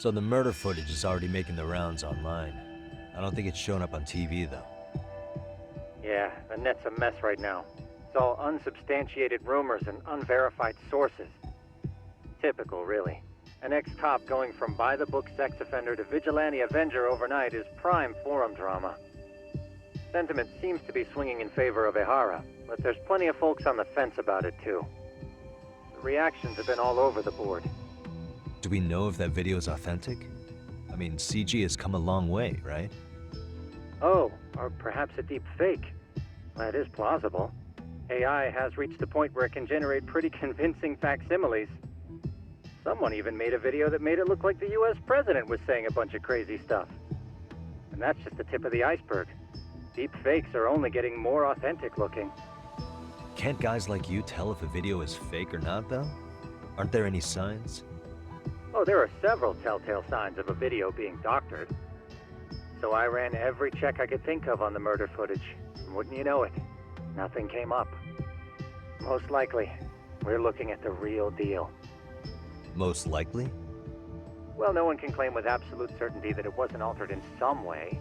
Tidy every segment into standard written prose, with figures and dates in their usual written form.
So the murder footage is already making the rounds online. I don't think it's showing up on TV, though. Yeah, the net's a mess right now. It's all unsubstantiated rumors and unverified sources. Typical, really. An ex-cop going from by-the-book sex offender to vigilante avenger overnight is prime forum drama. Sentiment seems to be swinging in favor of Ehara, but there's plenty of folks on the fence about it, too. The reactions have been all over the board. Do we know if that video is authentic? I mean, CG has come a long way, right? Oh, or perhaps a deep fake. That is plausible. AI has reached the point where it can generate pretty convincing facsimiles. Someone even made a video that made it look like the US president was saying a bunch of crazy stuff. And that's just the tip of the iceberg. Deep fakes are only getting more authentic looking. Can't guys like you tell if a video is fake or not, though? Aren't there any signs? Oh, there are several telltale signs of a video being doctored. So I ran every check I could think of on the murder footage. And wouldn't you know it, nothing came up. Most likely, we're looking at the real deal. Most likely? Well, no one can claim with absolute certainty that it wasn't altered in some way.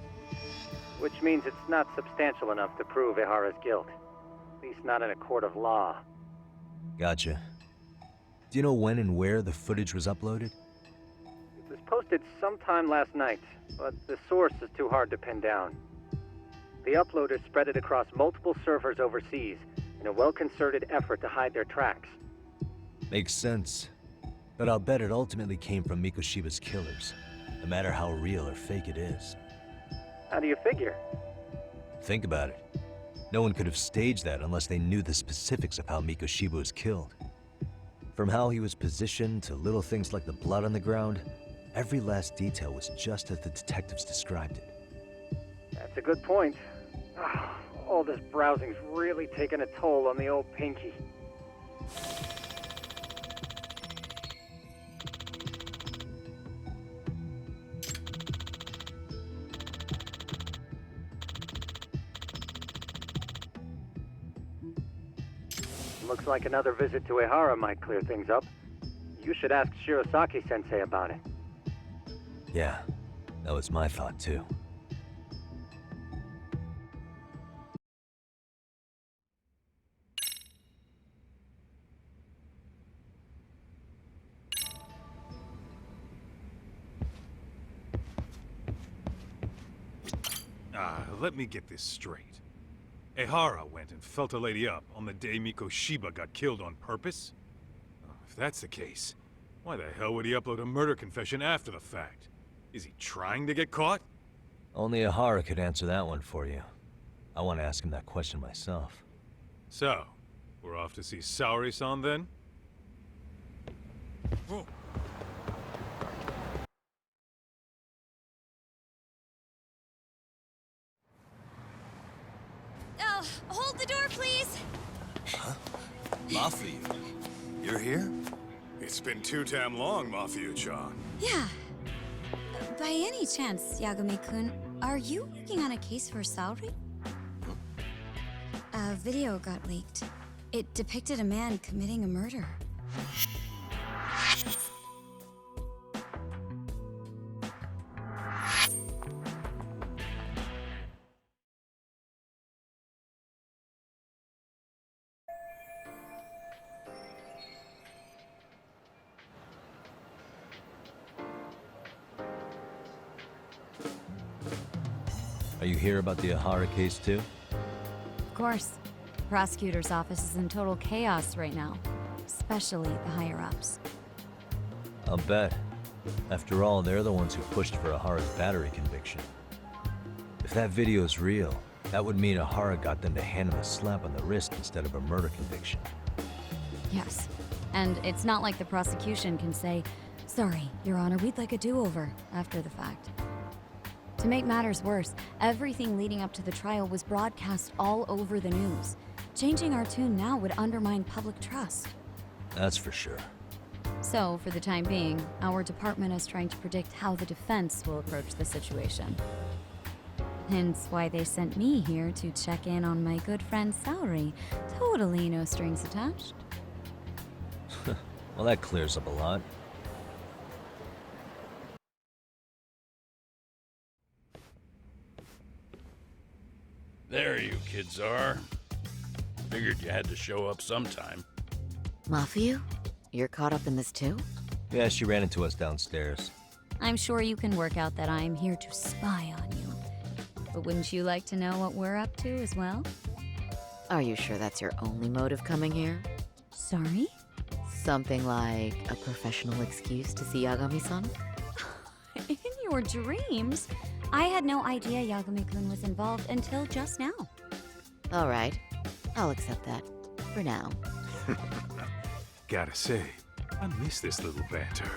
Which means it's not substantial enough to prove Ehara's guilt. At least not in a court of law. Gotcha. Do you know when and where the footage was uploaded? It was posted sometime last night, but the source is too hard to pin down. The uploaders spread it across multiple servers overseas in a well-concerted effort to hide their tracks. Makes sense. But I'll bet it ultimately came from Mikoshiba's killers, no matter how real or fake it is. How do you figure? Think about it. No one could have staged that unless they knew the specifics of how Mikoshiba was killed. From how he was positioned to little things like the blood on the ground, every last detail was just as the detectives described it. That's a good point. All this browsing's really taken a toll on the old pinky. Looks like another visit to Ehara might clear things up. You should ask Shirosaki-sensei about it. Yeah, that was my thought too. Let me get this straight. Ehara went and felt a lady up on the day Mikoshiba got killed on purpose? If that's the case, why the hell would he upload a murder confession after the fact? Is he trying to get caught? Only Ehara could answer that one for you. I want to ask him that question myself. So, we're off to see Saori-san then? Whoa. Hold the door, please! Huh? Mafia, you're here? It's been too damn long, Mafia-chan. Yeah. By any chance, Yagami-kun, are you working on a case for Saori? A video got leaked. It depicted a man committing a murder. Are you here about the Ehara case too? Of course. The prosecutor's office is in total chaos right now, especially the higher-ups. I'll bet. After all, they're the ones who pushed for Ehara's battery conviction. If that video is real, that would mean Ehara got them to hand him a slap on the wrist instead of a murder conviction. Yes. And it's not like the prosecution can say, "Sorry, Your Honor, we'd like a do-over," after the fact. To make matters worse, everything leading up to the trial was broadcast all over the news. Changing our tune now would undermine public trust. That's for sure. So, for the time being, our department is trying to predict how the defense will approach the situation. Hence why they sent me here to check in on my good friend Saori. Totally no strings attached. Well, that clears up a lot. There you kids are. Figured you had to show up sometime. Mafuyu? You're caught up in this too? Yeah, she ran into us downstairs. I'm sure you can work out that I'm here to spy on you. But wouldn't you like to know what we're up to as well? Are you sure that's your only motive coming here? Sorry? Something like a professional excuse to see Yagami-san? In your dreams? I had no idea Yagami-kun was involved until just now. All right, I'll accept that. For now. Gotta say, I miss this little banter.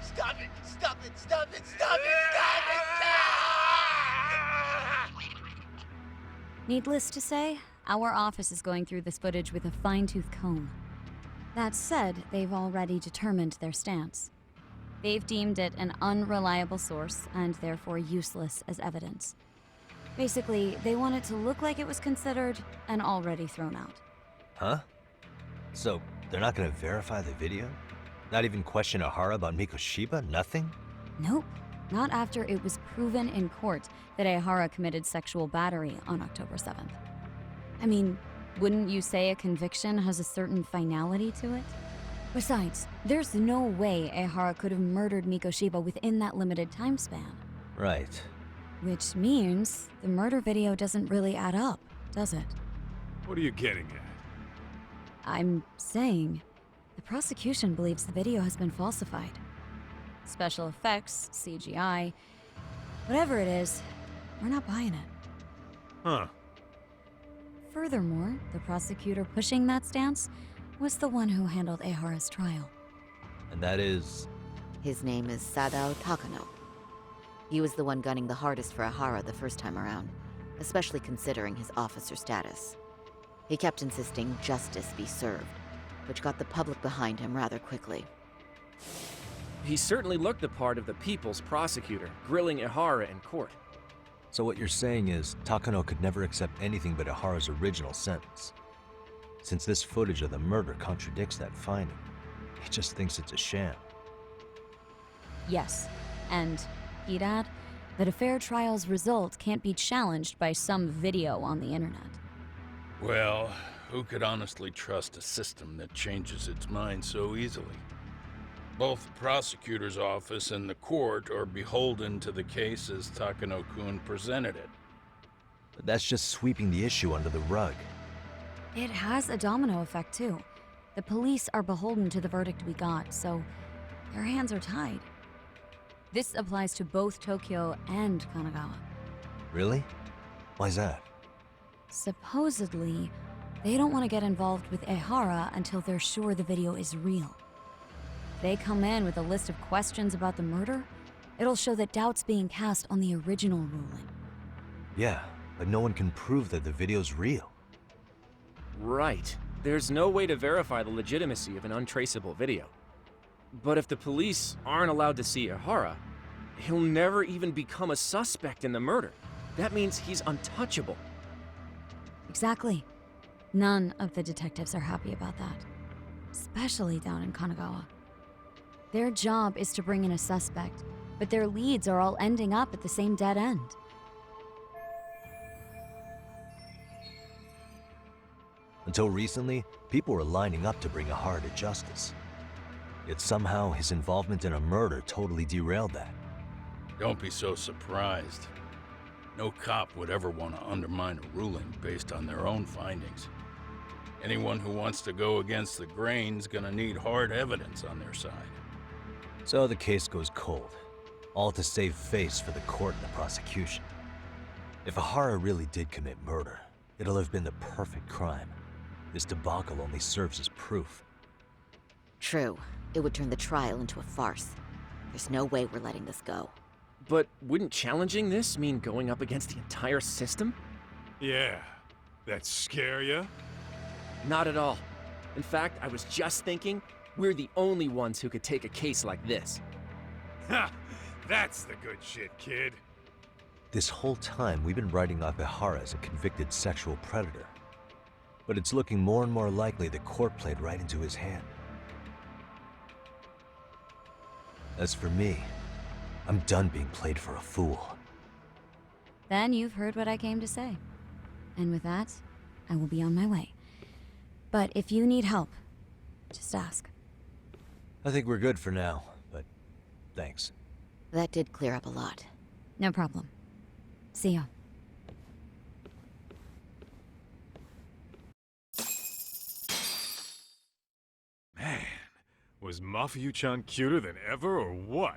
Stop it! Stop it! Stop it! Stop it! Stop it! Needless to say, our office is going through this footage with a fine-tooth comb. That said, they've already determined their stance. They've deemed it an unreliable source and therefore useless as evidence. Basically, they want it to look like it was considered and already thrown out. Huh? So, they're not gonna verify the video? Not even question Ahara about Mikoshiba? Nothing? Nope. Not after it was proven in court that Ehara committed sexual battery on October 7th. I mean, wouldn't you say a conviction has a certain finality to it? Besides, there's no way Ehara could have murdered Mikoshiba within that limited time span. Right. Which means the murder video doesn't really add up, does it? What are you getting at? I'm saying the prosecution believes the video has been falsified. Special effects, CGI, whatever it is, we're not buying it. Huh. Furthermore, the prosecutor pushing that stance was the one who handled Ehara's trial. And that is... His name is Sadao Takano. He was the one gunning the hardest for Ehara the first time around, especially considering his officer status. He kept insisting justice be served, which got the public behind him rather quickly. He certainly looked the part of the people's prosecutor, grilling Ehara in court. So what you're saying is, Takano could never accept anything but Ahara's original sentence. Since this footage of the murder contradicts that finding, he just thinks it's a sham. Yes, and he'd add that a fair trial's result can't be challenged by some video on the internet. Well, who could honestly trust a system that changes its mind so easily? Both the prosecutor's office and the court are beholden to the case as Takano-kun presented it. But that's just sweeping the issue under the rug. It has a domino effect, too. The police are beholden to the verdict we got, so their hands are tied. This applies to both Tokyo and Kanagawa. Really? Why's that? Supposedly, they don't want to get involved with Ehara until they're sure the video is real. They come in with a list of questions about the murder, it'll show that doubt's being cast on the original ruling. Yeah, but no one can prove that the video's real. Right. There's no way to verify the legitimacy of an untraceable video. But if the police aren't allowed to see Ehara, he'll never even become a suspect in the murder. That means he's untouchable. Exactly. None of the detectives are happy about that. Especially down in Kanagawa. Their job is to bring in a suspect, but their leads are all ending up at the same dead end. Until recently, people were lining up to bring Ahara to justice. Yet somehow his involvement in a murder totally derailed that. Don't be so surprised. No cop would ever want to undermine a ruling based on their own findings. Anyone who wants to go against the grain's gonna need hard evidence on their side. So the case goes cold, all to save face for the court and the prosecution. If Ahara really did commit murder, it'll have been the perfect crime. This debacle only serves as proof. True. It would turn the trial into a farce. There's no way we're letting this go. But wouldn't challenging this mean going up against the entire system? Yeah. That scare ya? Not at all. In fact, I was just thinking, we're the only ones who could take a case like this. Ha! That's the good shit, kid. This whole time, we've been writing off Ehara as a convicted sexual predator. But it's looking more and more likely the court played right into his hand. As for me, I'm done being played for a fool. Then you've heard what I came to say. And with that, I will be on my way. But if you need help, just ask. I think we're good for now, but thanks. That did clear up a lot. No problem. See ya. Man, was Mafuyu-chan cuter than ever or what?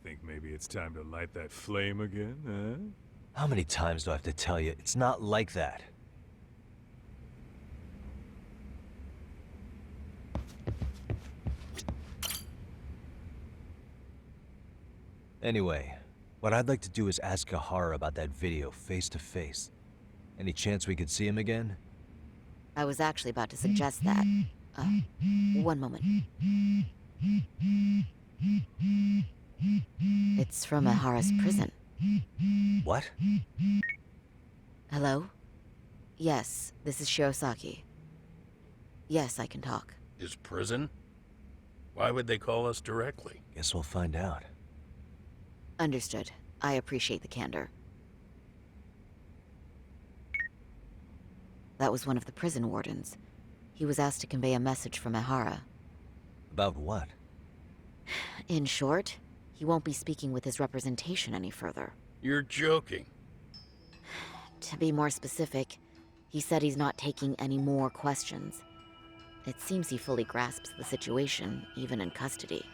Think maybe it's time to light that flame again, huh? How many times do I have to tell you, it's not like that? Anyway, what I'd like to do is ask Kahara about that video face to face. Any chance we could see him again? I was actually about to suggest that. One moment. It's from Ahara's prison. What? Hello? Yes, this is Shirosaki. Yes, I can talk. His prison? Why would they call us directly? Guess we'll find out. Understood. I appreciate the candor. That was one of the prison wardens. He was asked to convey a message from Ahara. About what? In short, he won't be speaking with his representation any further. You're joking. To be more specific, he said he's not taking any more questions. It seems he fully grasps the situation, even in custody.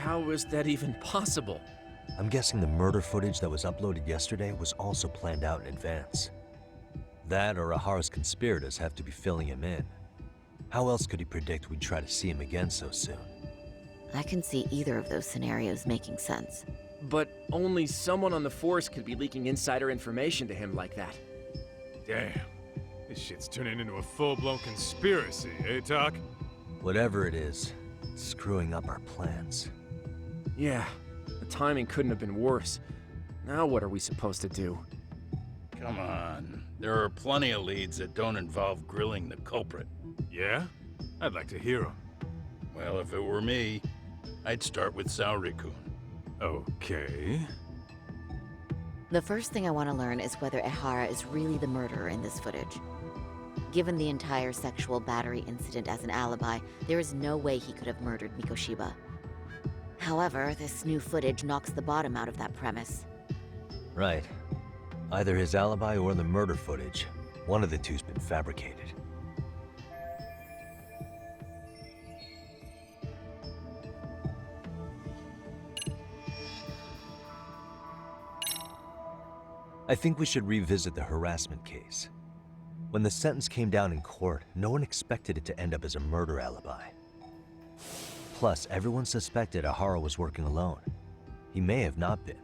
How is that even possible? I'm guessing the murder footage that was uploaded yesterday was also planned out in advance. That or Ahara's conspirators have to be filling him in. How else could he predict we'd try to see him again so soon? I can see either of those scenarios making sense. But only someone on the force could be leaking insider information to him like that. Damn, this shit's turning into a full-blown conspiracy, eh, Talk? Whatever it is, it's screwing up our plans. Yeah, the timing couldn't have been worse. Now what are we supposed to do? Come on. There are plenty of leads that don't involve grilling the culprit. Yeah? I'd like to hear them. Well, if it were me, I'd start with Saori-kun. Okay. The first thing I want to learn is whether Ehara is really the murderer in this footage. Given the entire sexual battery incident as an alibi, there is no way he could have murdered Mikoshiba. However, this new footage knocks the bottom out of that premise. Right. Either his alibi or the murder footage. One of the two's been fabricated. I think we should revisit the harassment case. When the sentence came down in court, no one expected it to end up as a murder alibi. Plus, everyone suspected Ahara was working alone. He may have not been.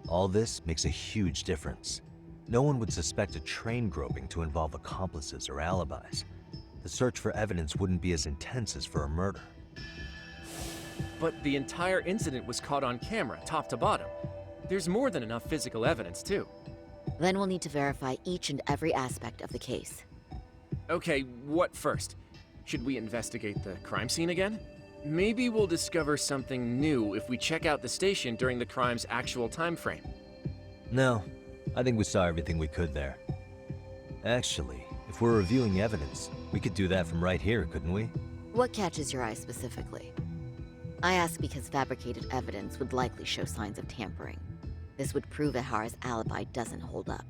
All this makes a huge difference. No one would suspect a train groping to involve accomplices or alibis. The search for evidence wouldn't be as intense as for a murder. But the entire incident was caught on camera, top to bottom. There's more than enough physical evidence, too. Then we'll need to verify each and every aspect of the case. Okay, what first? Should we investigate the crime scene again? Maybe we'll discover something new if we check out the station during the crime's actual time frame. No, I think we saw everything we could there. Actually, if we're reviewing evidence, we could do that from right here, couldn't we? What catches your eye specifically? I ask because fabricated evidence would likely show signs of tampering. This would prove Ehara's alibi doesn't hold up.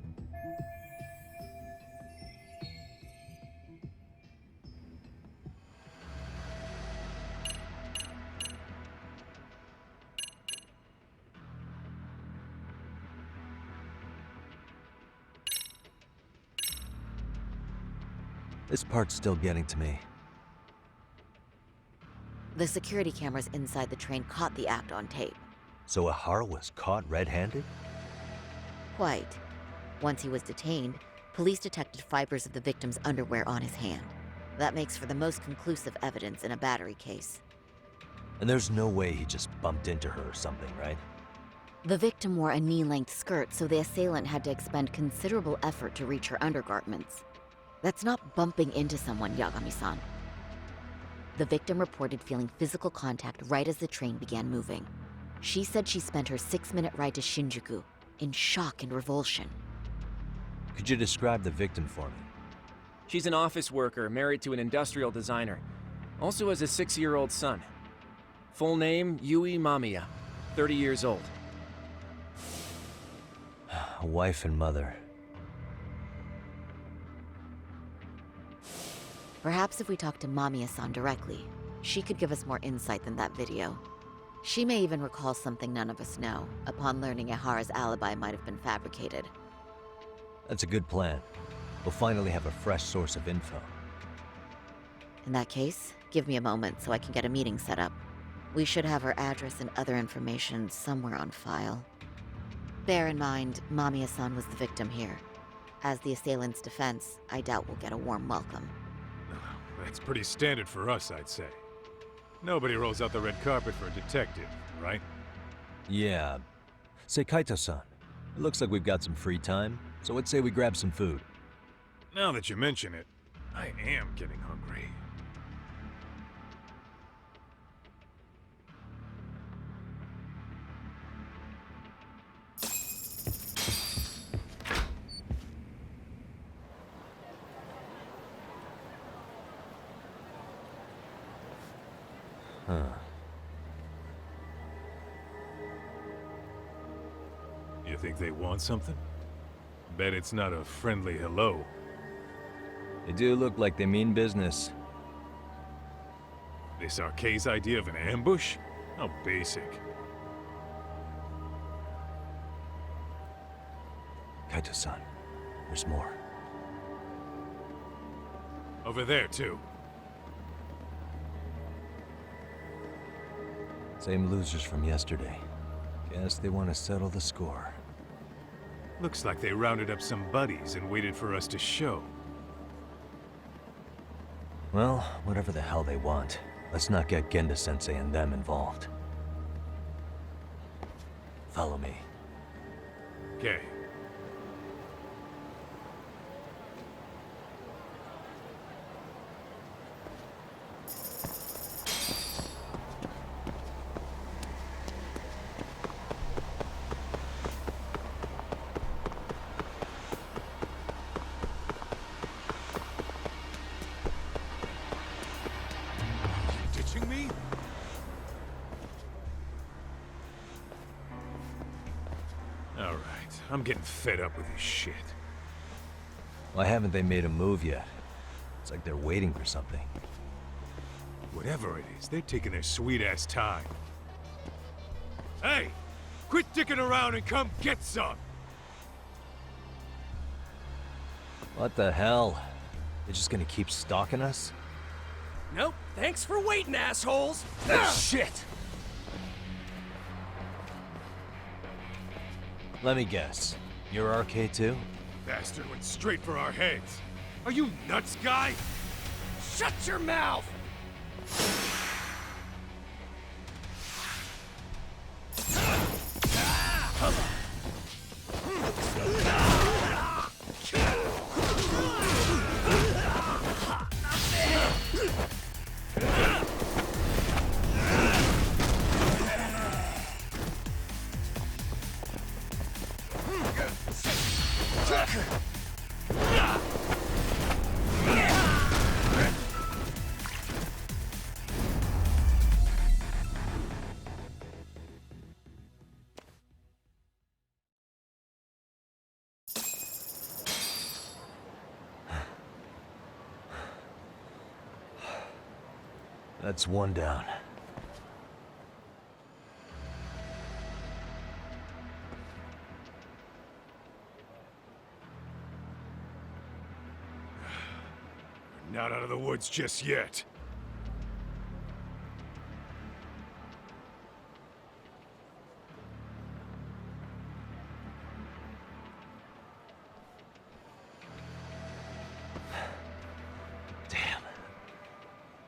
This part's still getting to me. The security cameras inside the train caught the act on tape. So Ahara was caught red-handed? Quite. Once he was detained, police detected fibers of the victim's underwear on his hand. That makes for the most conclusive evidence in a battery case. And there's no way he just bumped into her or something, right? The victim wore a knee-length skirt, so the assailant had to expend considerable effort to reach her undergarments. That's not bumping into someone, Yagami-san. The victim reported feeling physical contact right as the train began moving. She said she spent her 6-minute ride to Shinjuku in shock and revulsion. Could you describe the victim for me? She's an office worker married to an industrial designer. Also has a 6-year-old son. Full name, Yui Mamiya, 30 years old. A wife and mother. Perhaps if we talk to Mamiya-san directly, she could give us more insight than that video. She may even recall something none of us know, upon learning Ehara's alibi might have been fabricated. That's a good plan. We'll finally have a fresh source of info. In that case, give me a moment so I can get a meeting set up. We should have her address and other information somewhere on file. Bear in mind, Mamiya-san was the victim here. As the assailant's defense, I doubt we'll get a warm welcome. That's pretty standard for us, I'd say. Nobody rolls out the red carpet for a detective, right? Yeah. Say, Kaito-san, it looks like we've got some free time, so let's say we grab some food. Now that you mention it, I am getting hungry. Huh. You think they want something? Bet it's not a friendly hello. They do look like they mean business. This Arcade's idea of an ambush? How basic. Kaito-san, there's more. Over there, too. Same losers from yesterday. Guess they want to settle the score. Looks like they rounded up some buddies and waited for us to show. Well, whatever the hell they want, let's not get Genda-sensei and them involved. Follow me. Okay. Me? All right, I'm getting fed up with this shit. Why haven't they made a move yet? It's like they're waiting for something. Whatever it is, they're taking their sweet-ass time. Hey! Quit dicking around and come get some! What the hell? They're just gonna keep stalking us? Nope. Thanks for waiting, assholes! Shit! Let me guess. You're RK too? Bastard went straight for our heads. Are you nuts, guy? Shut your mouth! That's one down. We're not out of the woods just yet.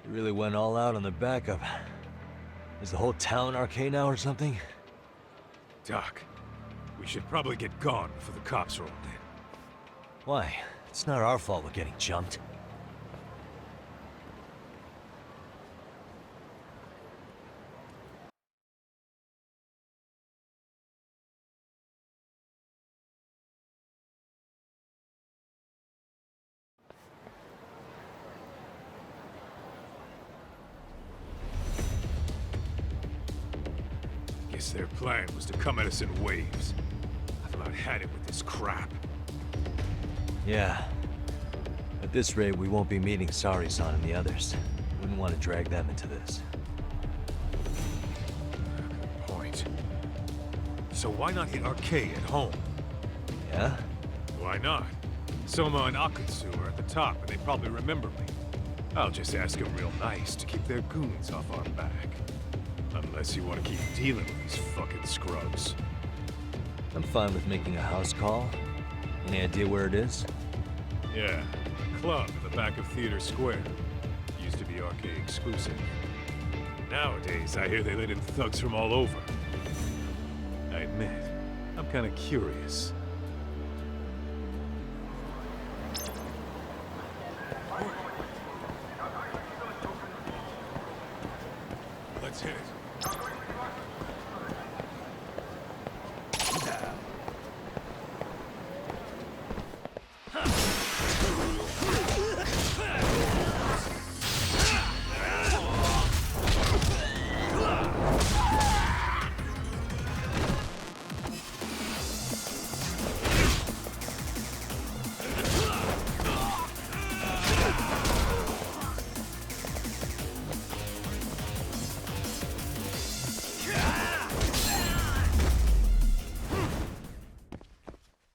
You really went all out on the backup. Is the whole town RK now or something? Doc, we should probably get gone before the cops roll in. Why? It's not our fault we're getting jumped. Guess their plan was to come at us in waves. I've about had it with this crap. Yeah. At this rate, we won't be meeting Sari-san and the others. Wouldn't want to drag them into this. Good point. So why not hit Arcade at home? Yeah? Why not? Soma and Akutsu are at the top, and they probably remember me. I'll just ask them real nice to keep their goons off our back. Unless you want to keep dealing with these fucking scrubs. I'm fine with making a house call. Any idea where it is? Yeah, a club in the back of Theater Square. Used to be arcade exclusive. Nowadays, I hear they let in thugs from all over. I admit, I'm kind of curious. Let's hit it.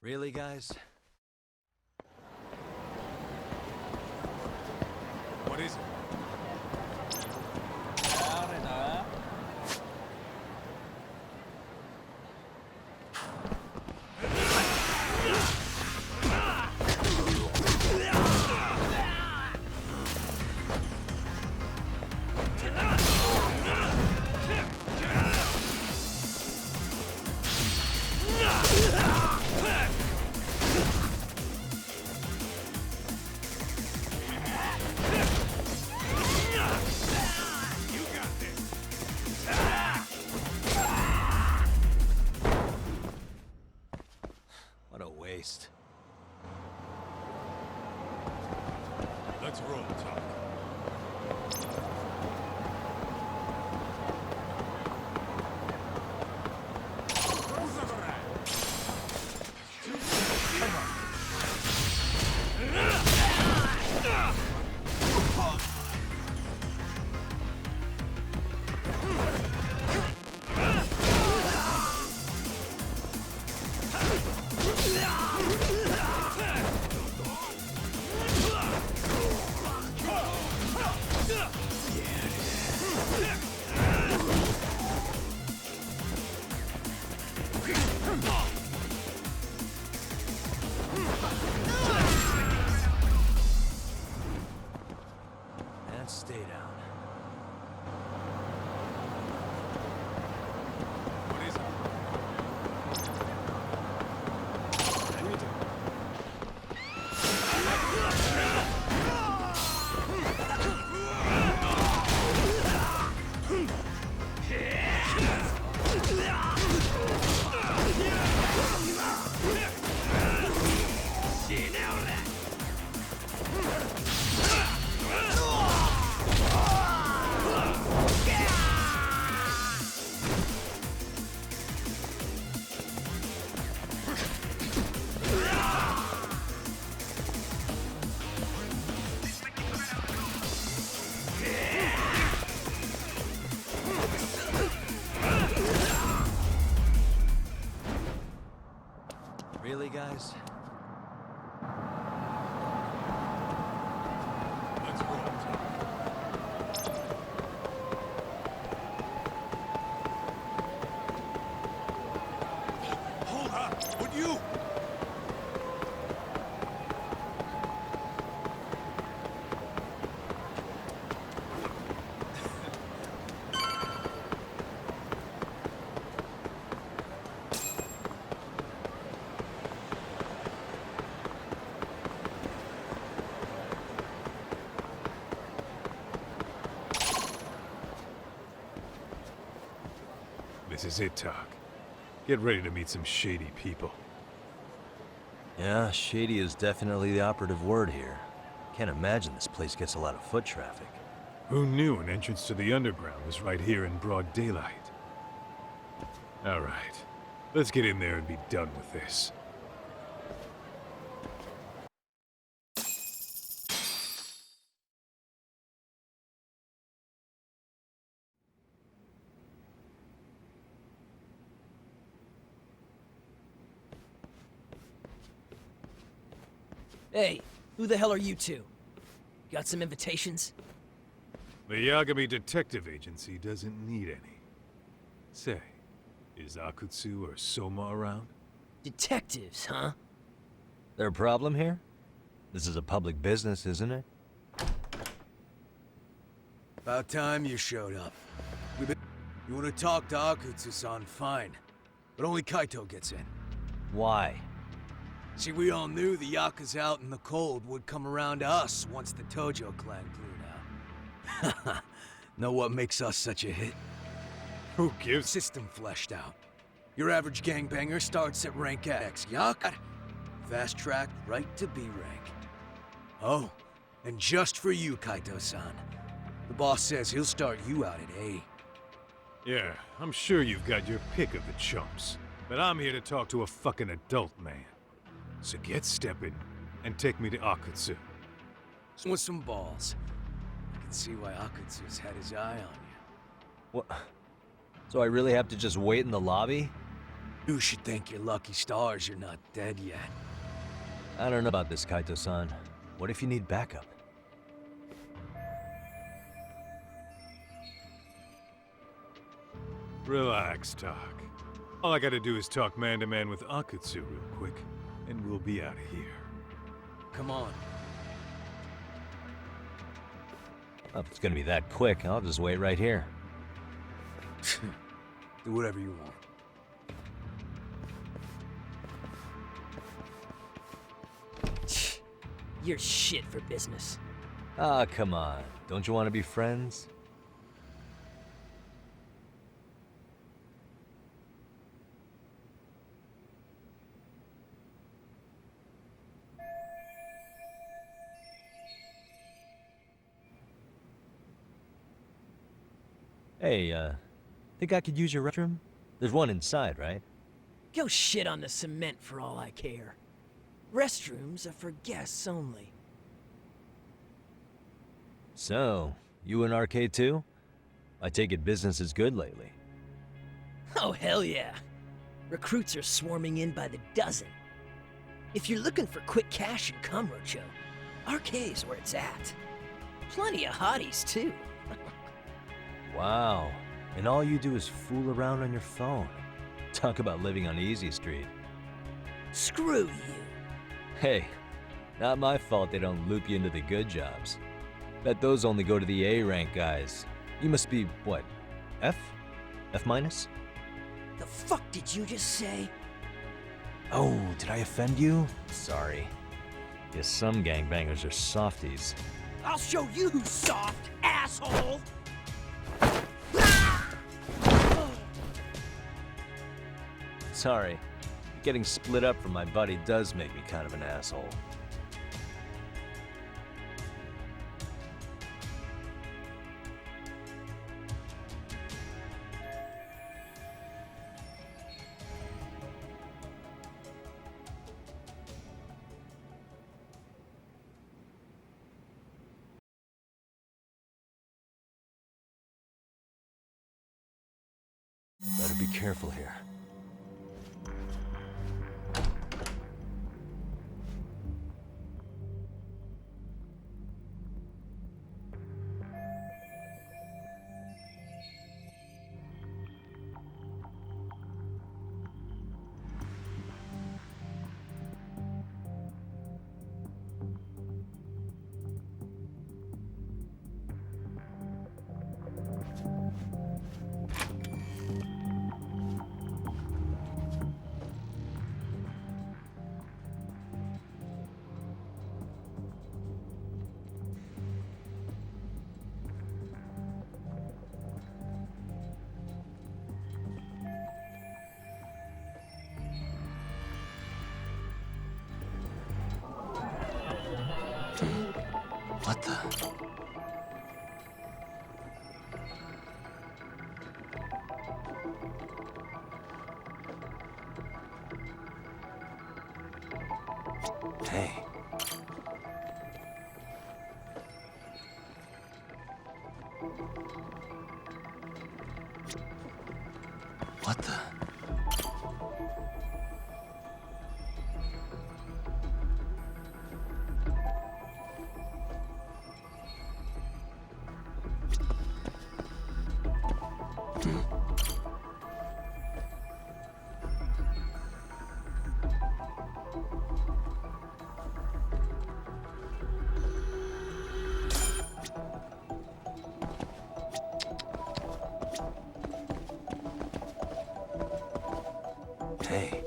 Really, guys? What is it? What a waste. Let's roll, Talk. And stay down. What is it? Really, guys? Let's roll, Talk. Hold up! Would you? This is it, Talk. Get ready to meet some shady people. Yeah, shady is definitely the operative word here. Can't imagine this place gets a lot of foot traffic. Who knew an entrance to the underground was right here in broad daylight? All right. Let's get in there and be done with this. Hey, who the hell are you two? Got some invitations? The Yagami Detective Agency doesn't need any. Say, is Akutsu or Soma around? Detectives, huh? There a problem here? This is a public business, isn't it? About time you showed up. You want to talk to Akutsu-san, fine. But only Kaito gets in. Why? See, we all knew the Yakuza out in the cold would come around to us once the Tojo clan cleared out. Know what makes us such a hit? Who gives? System fleshed out. Your average gangbanger starts at rank X. Yak, fast track right to B rank. Oh, and just for you, Kaito-san. The boss says he'll start you out at A. Yeah, I'm sure you've got your pick of the chumps. But I'm here to talk to a fucking adult man. So get stepping and take me to Akutsu. With some balls. I can see why Akutsu's had his eye on you. What? So I really have to just wait in the lobby? You should thank your lucky stars you're not dead yet. I don't know about this, Kaito-san. What if you need backup? Relax, Talk. All I gotta do is talk man-to-man with Akutsu real quick, and we'll be out of here. Come on. Well, if it's gonna be that quick, I'll just wait right here. Do whatever you want. You're shit for business. Ah, come on. Don't you want to be friends? Hey, think I could use your restroom? There's one inside, right? Go shit on the cement for all I care. Restrooms are for guests only. So, you in arcade too? I take it business is good lately. Oh, hell yeah. Recruits are swarming in by the dozen. If you're looking for quick cash and Kamurocho, arcade's where it's at. Plenty of hotties, too. Wow. And all you do is fool around on your phone. Talk about living on Easy Street. Screw you. Hey, not my fault they don't loop you into the good jobs. Bet those only go to the A-rank guys. You must be, what, F? F minus? The fuck did you just say? Oh, did I offend you? Sorry. Guess some gangbangers are softies. I'll show you who's soft, asshole! Sorry. Getting split up from my buddy does make me kind of an asshole. Better be careful here. Hey. What the? Hey.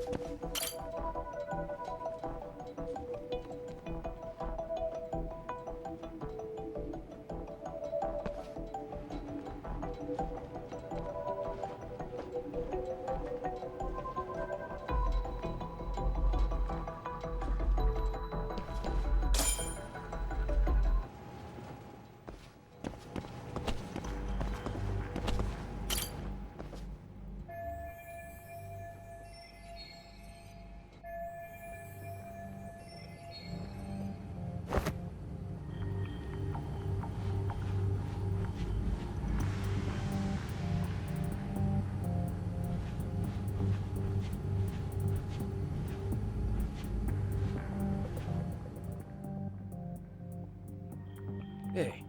Hey,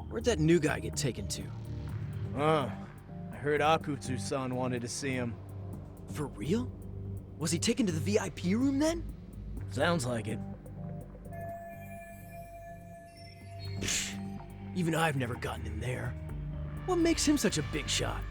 where'd that new guy get taken to? I heard Akutsu-san wanted to see him. For real? Was he taken to the VIP room then? Sounds like it. Even I've never gotten in there. What makes him such a big shot?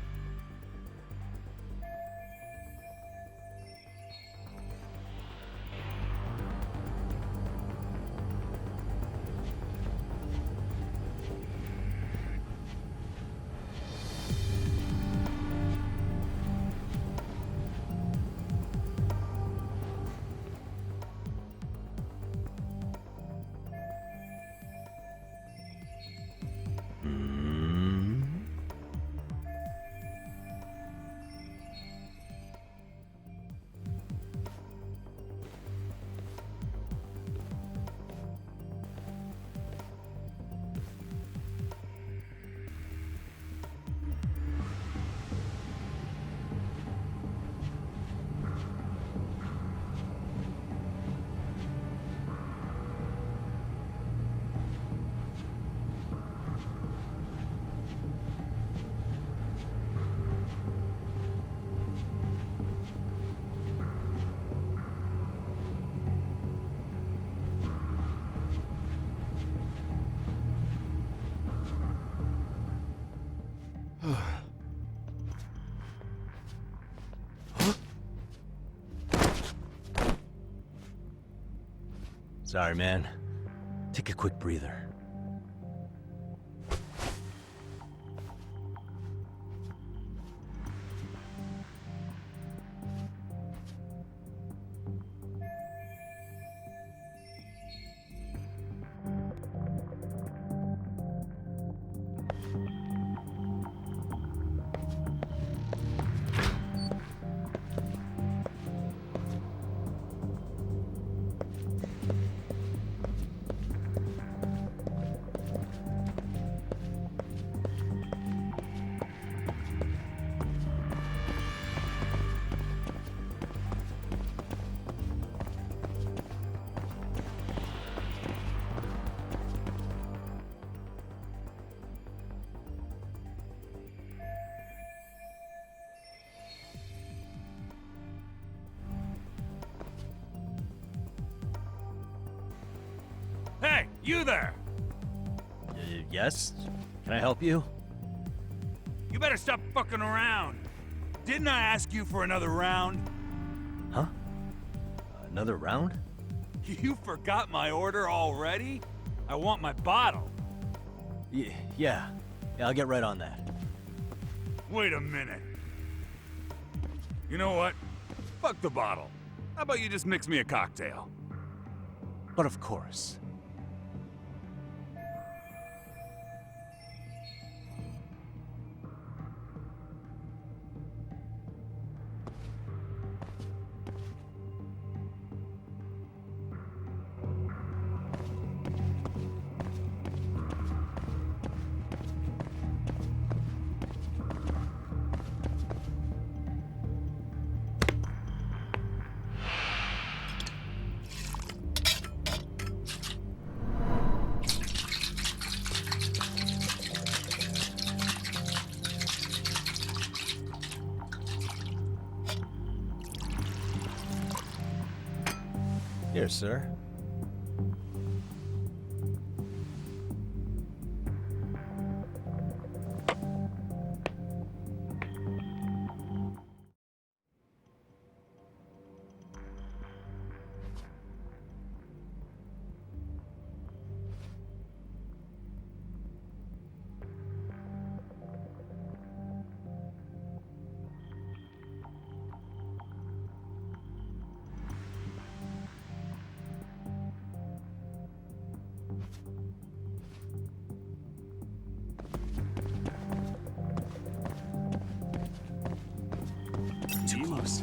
Sorry, man. Take a quick breather. Hey, you there! Yes? Can I help you? You better stop fucking around. Didn't I ask you for another round? Huh? Another round? You forgot my order already? I want my bottle. Yeah, I'll get right on that. Wait a minute. You know what? Fuck the bottle. How about you just mix me a cocktail? But of course. Here, sir. Too close.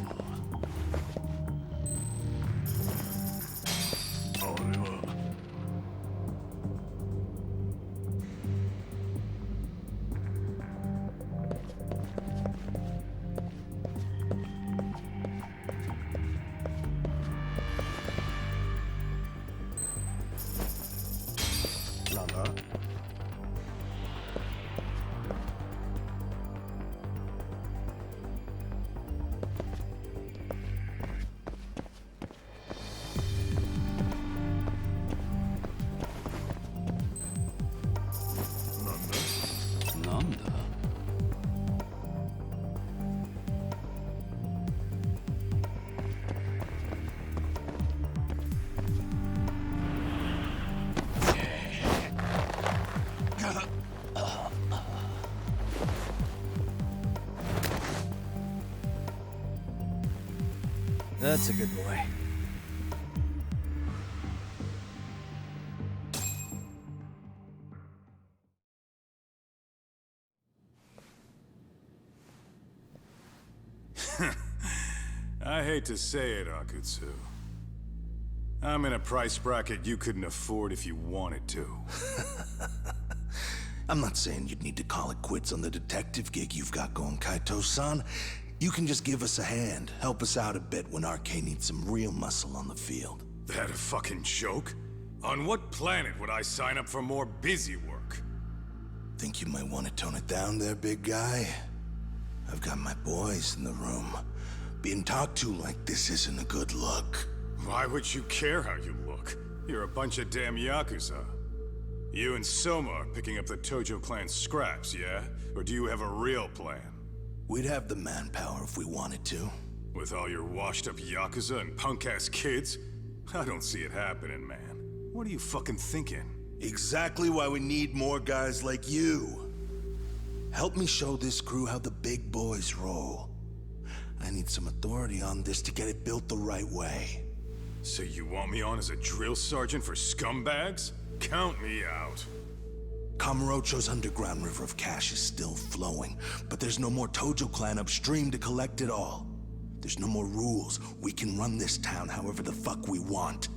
That's a good boy. I hate to say it, Akutsu. I'm in a price bracket you couldn't afford if you wanted to. I'm not saying you'd need to call it quits on the detective gig you've got going, Kaito-san. You can just give us a hand, help us out a bit when RK needs some real muscle on the field. That a fucking joke? On what planet would I sign up for more busy work? Think you might want to tone it down there, big guy? I've got my boys in the room. Being talked to like this isn't a good look. Why would you care how you look? You're a bunch of damn Yakuza. You and Soma are picking up the Tojo clan scraps, yeah? Or do you have a real plan? We'd have the manpower if we wanted to. With all your washed-up Yakuza and punk-ass kids? I don't see it happening, man. What are you fucking thinking? Exactly why we need more guys like you. Help me show this crew how the big boys roll. I need some authority on this to get it built the right way. So you want me on as a drill sergeant for scumbags? Count me out. Kamurocho's underground river of cash is still flowing, but there's no more Tojo clan upstream to collect it all. There's no more rules. We can run this town however the fuck we want.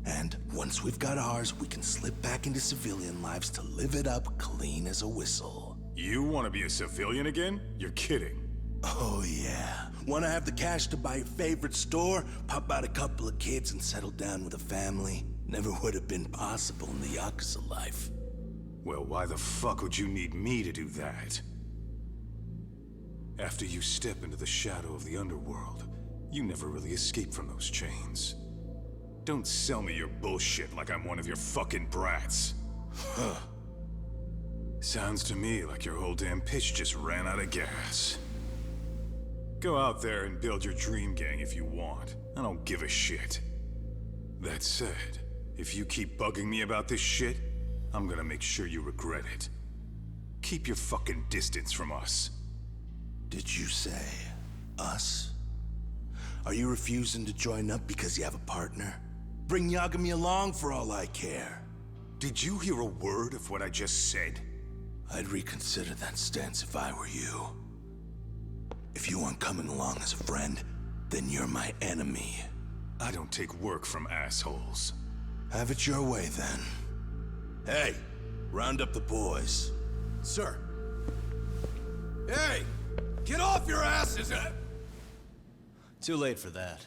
And once we've got ours, we can slip back into civilian lives to live it up clean as a whistle. You want to be a civilian again? You're kidding. Oh yeah. Want to have the cash to buy your favorite store, pop out a couple of kids and settle down with a family? Never would have been possible in the Yakuza life. Well, why the fuck would you need me to do that? After you step into the shadow of the underworld, you never really escape from those chains. Don't sell me your bullshit like I'm one of your fucking brats. Huh. Sounds to me like your whole damn pitch just ran out of gas. Go out there and build your dream gang if you want. I don't give a shit. That said, if you keep bugging me about this shit, I'm gonna make sure you regret it. Keep your fucking distance from us. Did you say us? Are you refusing to join up because you have a partner? Bring Yagami along for all I care. Did you hear a word of what I just said? I'd reconsider that stance if I were you. If you aren't coming along as a friend, then you're my enemy. I don't take work from assholes. Have it your way, then. Hey, round up the boys. Sir. Hey! Get off your asses! Too late for that.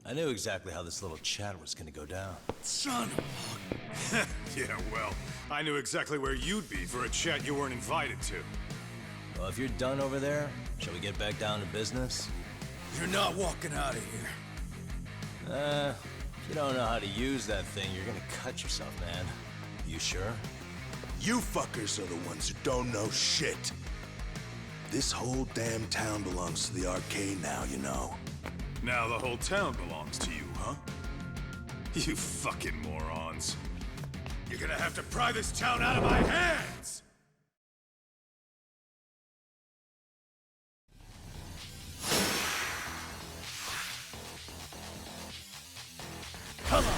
I knew exactly how this little chat was gonna go down. Son of a... Yeah, well, I knew exactly where you'd be for a chat you weren't invited to. Well, if you're done over there, shall we get back down to business? You're not walking out of here. You don't know how to use that thing, you're gonna cut yourself, man. You sure? You fuckers are the ones who don't know shit. This whole damn town belongs to the arcade now, you know. Now the whole town belongs to you, huh? You fucking morons. You're gonna have to pry this town out of my hands! Come on!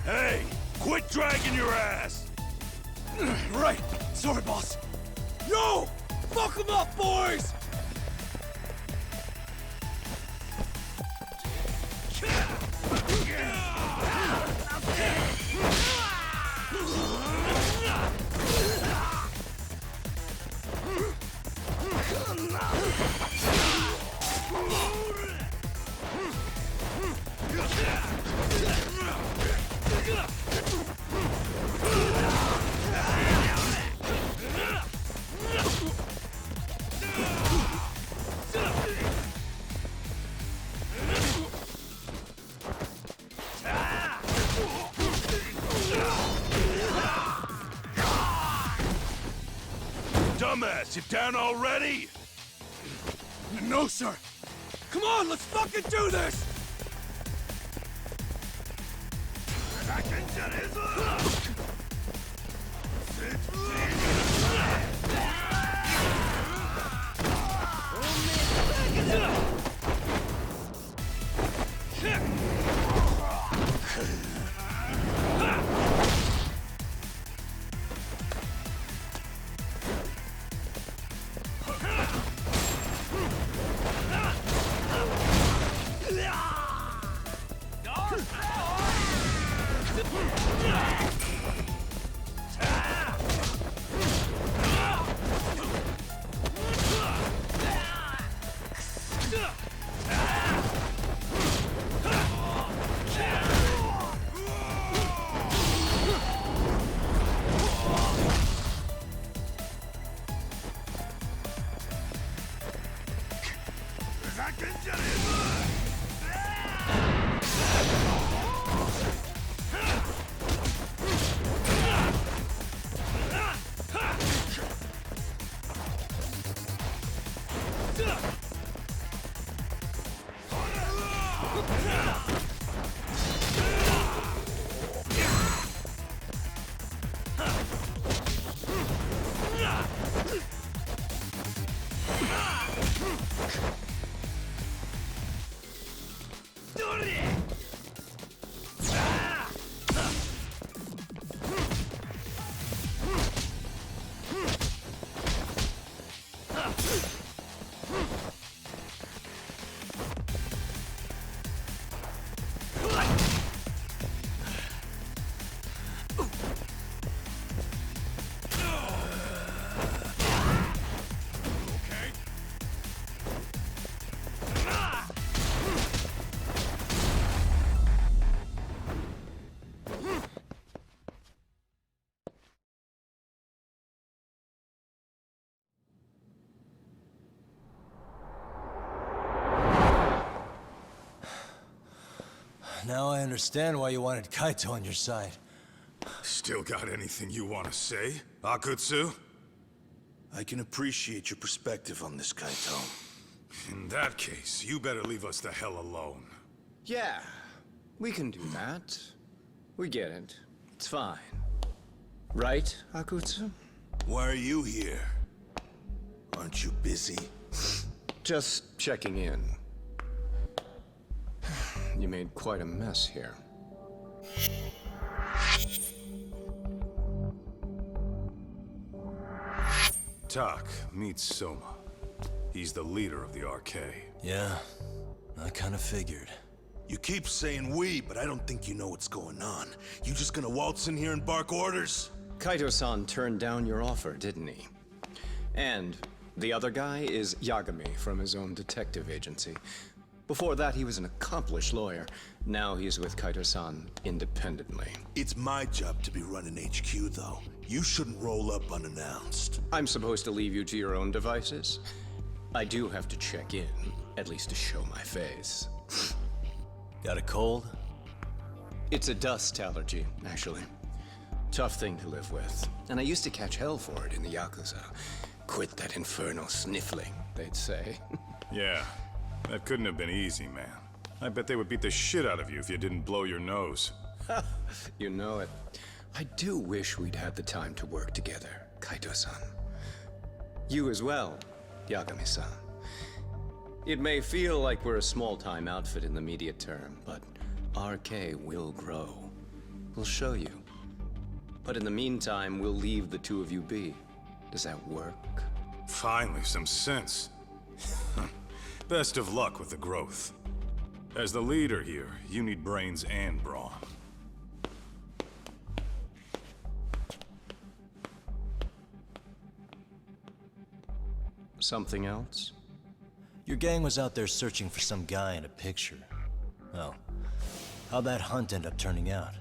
Hey, quit dragging your ass! Right! Sorry, boss! Yo! Fuck them up, boys! Dumbass, you down already? No, sir! Come on, let's fucking do this! Now I understand why you wanted Kaito on your side. Still got anything you want to say, Akutsu? I can appreciate your perspective on this, Kaito. In that case, you better leave us the hell alone. Yeah, we can do that. We get it. It's fine. Right, Akutsu? Why are you here? Aren't you busy? Just checking in. you made quite a mess here. Tak, meet Soma. He's the leader of the RK. Yeah, I kind of figured. You keep saying we, but I don't think you know what's going on. You just gonna waltz in here and bark orders? Kaito-san turned down your offer, didn't he? And the other guy is Yagami from his own detective agency. Before that, he was an accomplished lawyer. Now he's with Kaito-san independently. It's my job to be running HQ, though. You shouldn't roll up unannounced. I'm supposed to leave you to your own devices? I do have to check in, at least to show my face. Got a cold? It's a dust allergy, actually. Tough thing to live with. And I used to catch hell for it in the YAKUZA. Quit that infernal sniffling, they'd say. Yeah, that couldn't have been easy, man. I bet they would beat the shit out of you if you didn't blow your nose. You know it. I do wish we'd had the time to work together, Kaito-san. You as well, Yagami-san. It may feel like we're a small-time outfit in the immediate term, but RK will grow. We'll show you. But in the meantime, we'll leave the two of you be. Does that work? Finally, some sense. Best of luck with the growth. As the leader here, you need brains and brawn. Something else? Your gang was out there searching for some guy in a picture. Oh, how'd that hunt end up turning out?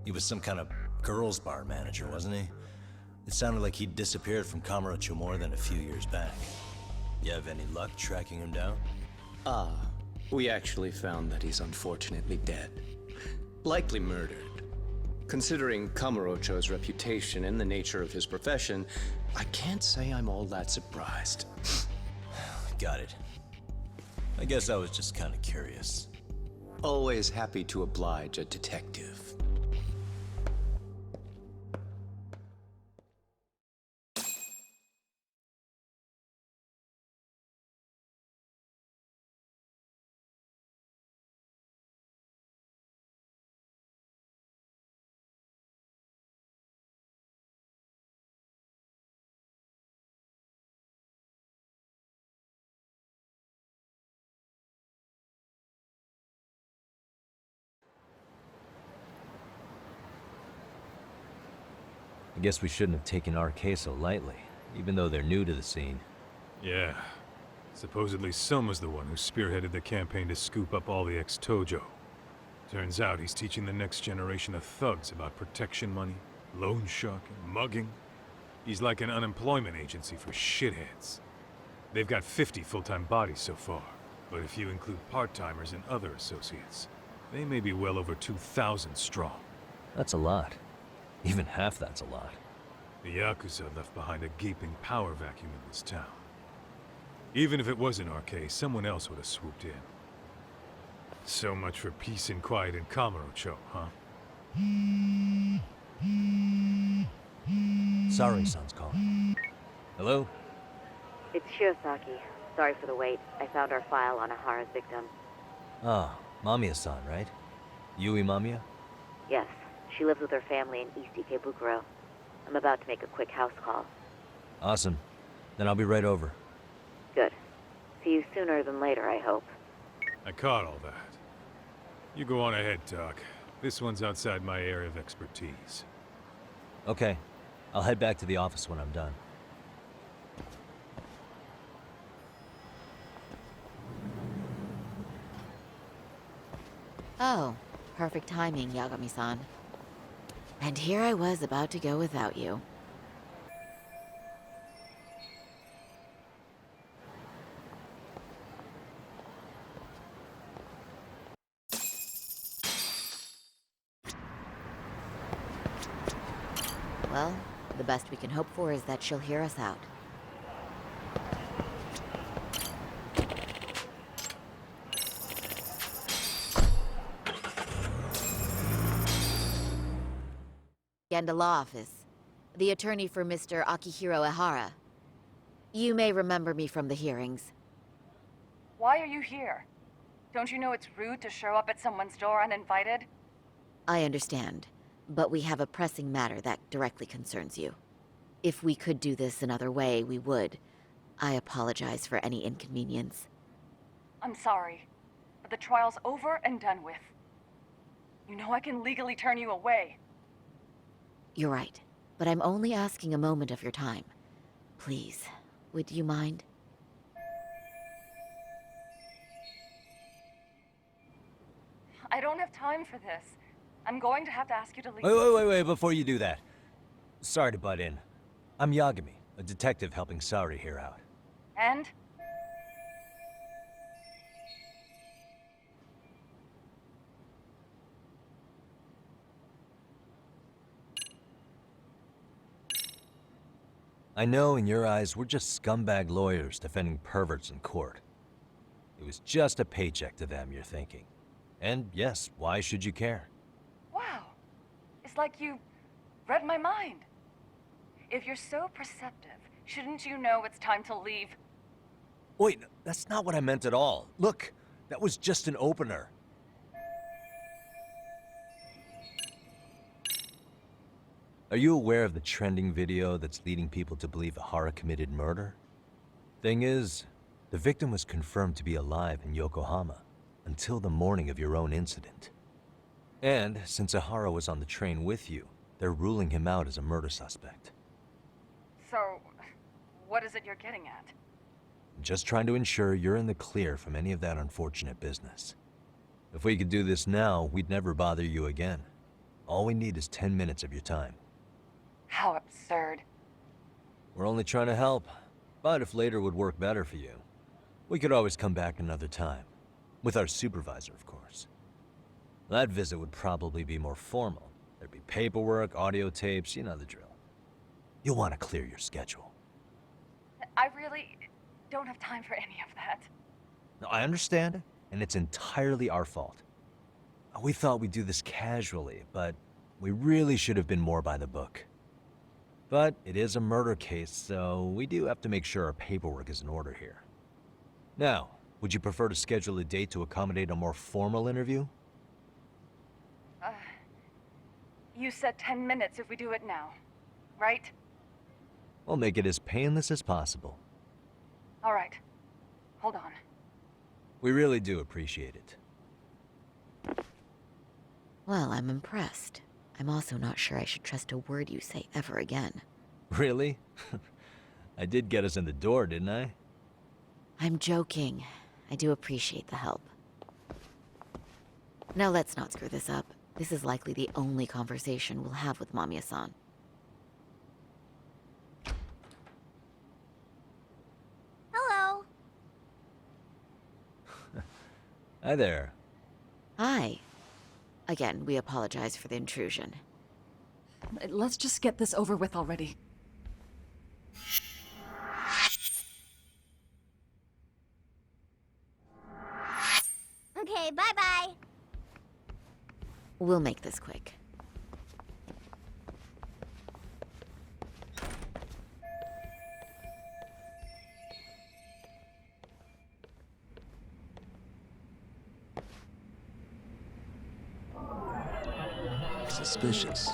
He was some kind of girls' bar manager, wasn't he? It sounded like he'd disappeared from Kamurocho more than a few years back. You have any luck tracking him down? We actually found that he's unfortunately dead. Likely murdered. Considering Kamurocho's reputation and the nature of his profession, I can't say I'm all that surprised. Got it. I guess I was just kind of curious. Always happy to oblige a detective. I guess we shouldn't have taken RK so lightly, even though they're new to the scene. Yeah. Supposedly Soma's the one who spearheaded the campaign to scoop up all the ex-Tojo. Turns out he's teaching the next generation of thugs about protection money, loan sharking, mugging. He's like an unemployment agency for shitheads. They've got 50 full-time bodies so far, but if you include part-timers and other associates, they may be well over 2,000 strong. That's a lot. Even half that's a lot. The Yakuza left behind a gaping power vacuum in this town. Even if it wasn't RK, someone else would have swooped in. So much for peace and quiet in Kamurocho, huh? Sorry-san's calling. Hello? It's Shiosaki. Sorry for the wait. I found our file on Ahara's victim. Ah, Mamiya-san, right? Yui Mamiya? Yes, she lives with her family in East Ikebukuro. I'm about to make a quick house call. Awesome. Then I'll be right over. Good. See you sooner than later, I hope. I caught all that. You go on ahead, Doc. This one's outside my area of expertise. Okay. I'll head back to the office when I'm done. Oh, perfect timing, Yagami-san. And here I was about to go without you. Well, the best we can hope for is that she'll hear us out. And a law office. The attorney for Mr. Akihiro Ehara. You may remember me from the hearings. Why are you here? Don't you know it's rude to show up at someone's door uninvited? I understand, but we have a pressing matter that directly concerns you. If we could do this another way, we would. I apologize for any inconvenience. I'm sorry, but the trial's over and done with. You know I can legally turn you away. You're right, but I'm only asking a moment of your time. Please, would you mind? I don't have time for this. I'm going to have to ask you to leave. Wait, before you do that. Sorry to butt in. I'm Yagami, a detective helping Saori here out. And? I know in your eyes we're just scumbag lawyers defending perverts in court. It was just a paycheck to them, you're thinking. And yes, why should you care? Wow. It's like you read my mind. If you're so perceptive, shouldn't you know it's time to leave? Wait, that's not what I meant at all. Look, that was just an opener. Are you aware of the trending video that's leading people to believe Ihara committed murder? Thing is, the victim was confirmed to be alive in Yokohama until the morning of your own incident. And since Ihara was on the train with you, they're ruling him out as a murder suspect. So, what is it you're getting at? Just trying to ensure you're in the clear from any of that unfortunate business. If we could do this now, we'd never bother you again. All we need is 10 minutes of your time. How absurd. We're only trying to help, but if later would work better for you, we could always come back another time. With our supervisor, of course. That visit would probably be more formal. There'd be paperwork, audio tapes, you know the drill. You'll want to clear your schedule. I really don't have time for any of that. No, I understand, and it's entirely our fault. We thought we'd do this casually, but we really should have been more by the book. But it is a murder case, so we do have to make sure our paperwork is in order here. Now, would you prefer to schedule a date to accommodate a more formal interview? You said 10 minutes if we do it now, right? We'll make it as painless as possible. All right. Hold on. We really do appreciate it. Well, I'm impressed. I'm also not sure I should trust a word you say ever again. Really? I did get us in the door, didn't I? I'm joking. I do appreciate the help. Now let's not screw this up. This is likely the only conversation we'll have with Mamiya-san. Hello. Hi there. Hi. Again, we apologize for the intrusion. Let's just get this over with already. Okay, bye-bye. We'll make this quick. Suspicious.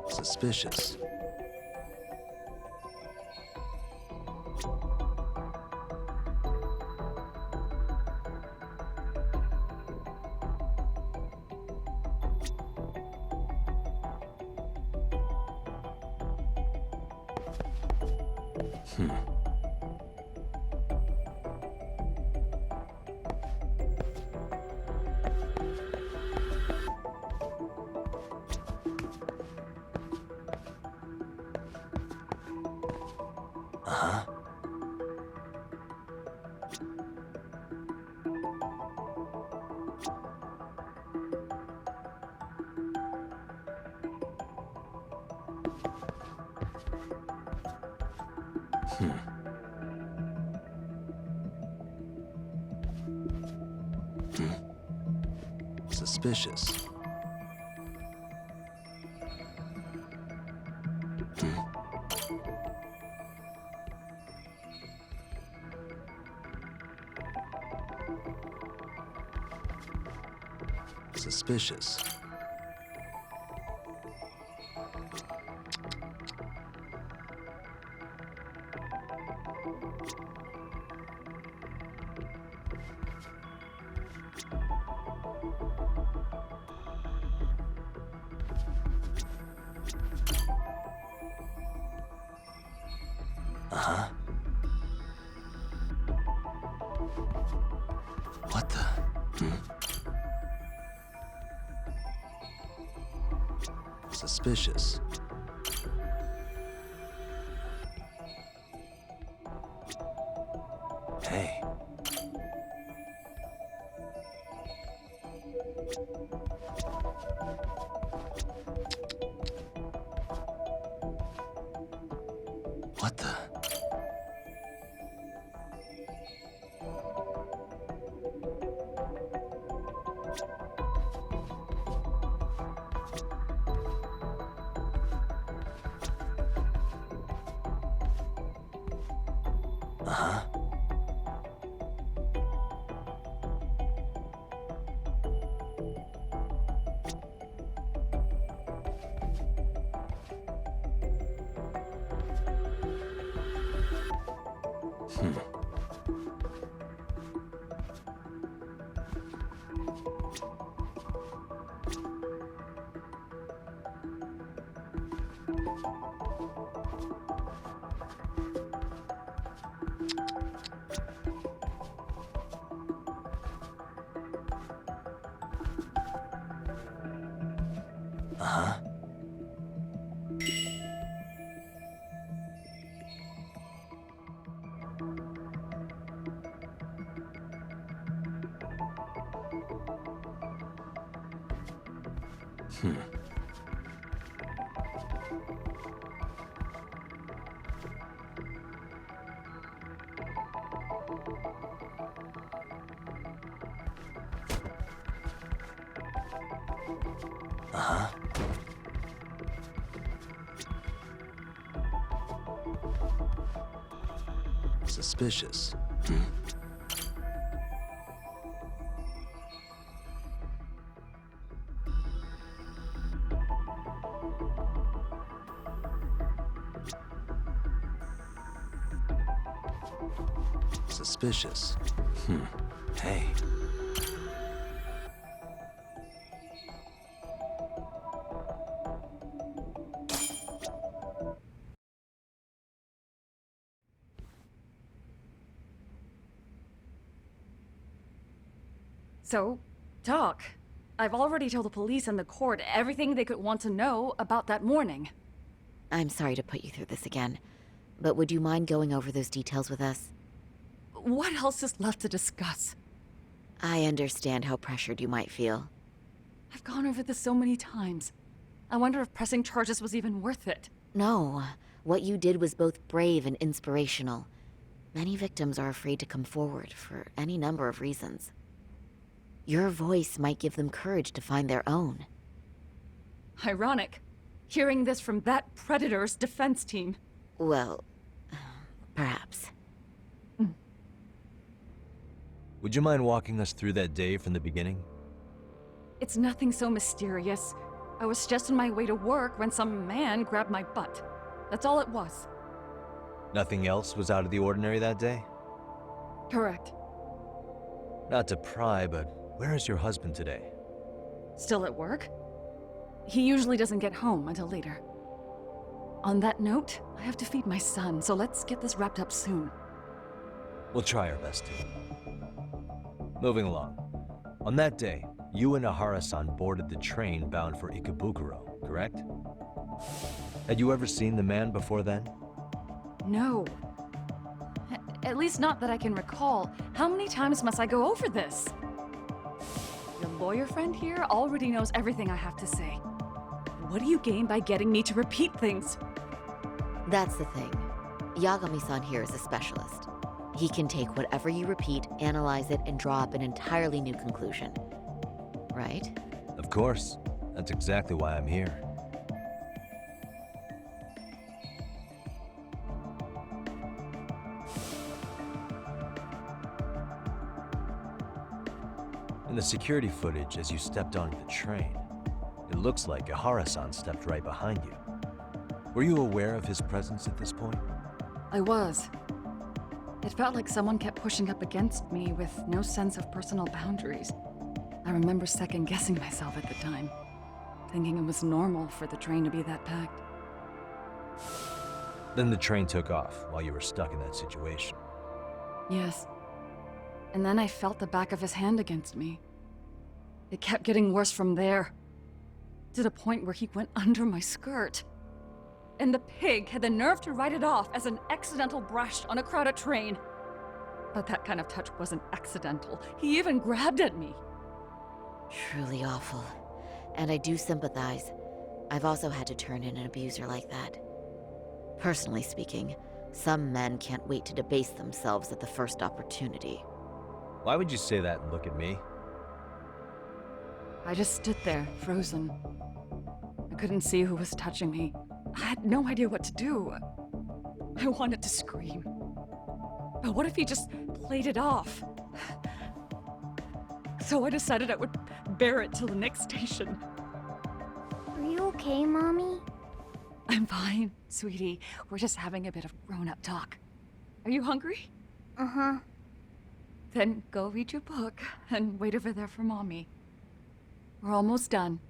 Suspicious. Uh-huh. Suspicious. Suspicious. Uh-huh. What the? Suspicious. Hey. What the? Uh-huh. Uh-huh. Uh-huh. Suspicious. Suspicious. Hey. So, talk. I've already told the police and the court everything they could want to know about that morning. I'm sorry to put you through this again, but would you mind going over those details with us? What else is left to discuss? I understand how pressured you might feel. I've gone over this so many times. I wonder if pressing charges was even worth it. No, what you did was both brave and inspirational. Many victims are afraid to come forward for any number of reasons. Your voice might give them courage to find their own. Ironic. Hearing this from that Predator's defense team. Well, perhaps. Would you mind walking us through that day from the beginning? It's nothing so mysterious. I was just on my way to work when some man grabbed my butt. That's all it was. Nothing else was out of the ordinary that day? Correct. Not to pry, but where is your husband today? Still at work? He usually doesn't get home until later. On that note, I have to feed my son, so let's get this wrapped up soon. We'll try our best to. Moving along. On that day, you and Ahara-san boarded the train bound for Ikebukuro, correct? Had you ever seen the man before then? No. At least not that I can recall. How many times must I go over this? Your lawyer friend here already knows everything I have to say. What do you gain by getting me to repeat things? That's the thing. Yagami-san here is a specialist. He can take whatever you repeat, analyze it, and draw up an entirely new conclusion. Right? Of course. That's exactly why I'm here. In the security footage as you stepped onto the train, it looks like Ahara-san stepped right behind you. Were you aware of his presence at this point? I was. It felt like someone kept pushing up against me with no sense of personal boundaries. I remember second-guessing myself at the time, thinking it was normal for the train to be that packed. Then the train took off while you were stuck in that situation. Yes. And then I felt the back of his hand against me. It kept getting worse from there, to the point where he went under my skirt. And the pig had the nerve to write it off as an accidental brush on a crowded train. But that kind of touch wasn't accidental. He even grabbed at me. Truly awful. And I do sympathize. I've also had to turn in an abuser like that. Personally speaking, some men can't wait to debase themselves at the first opportunity. Why would you say that and look at me? I just stood there, frozen. I couldn't see who was touching me. I had no idea what to do. I wanted to scream. But what if he just played it off? So I decided I would bear it till the next station. Are you okay, Mommy? I'm fine, sweetie. We're just having a bit of grown-up talk. Are you hungry? Uh-huh. Then go read your book and wait over there for Mommy. We're almost done.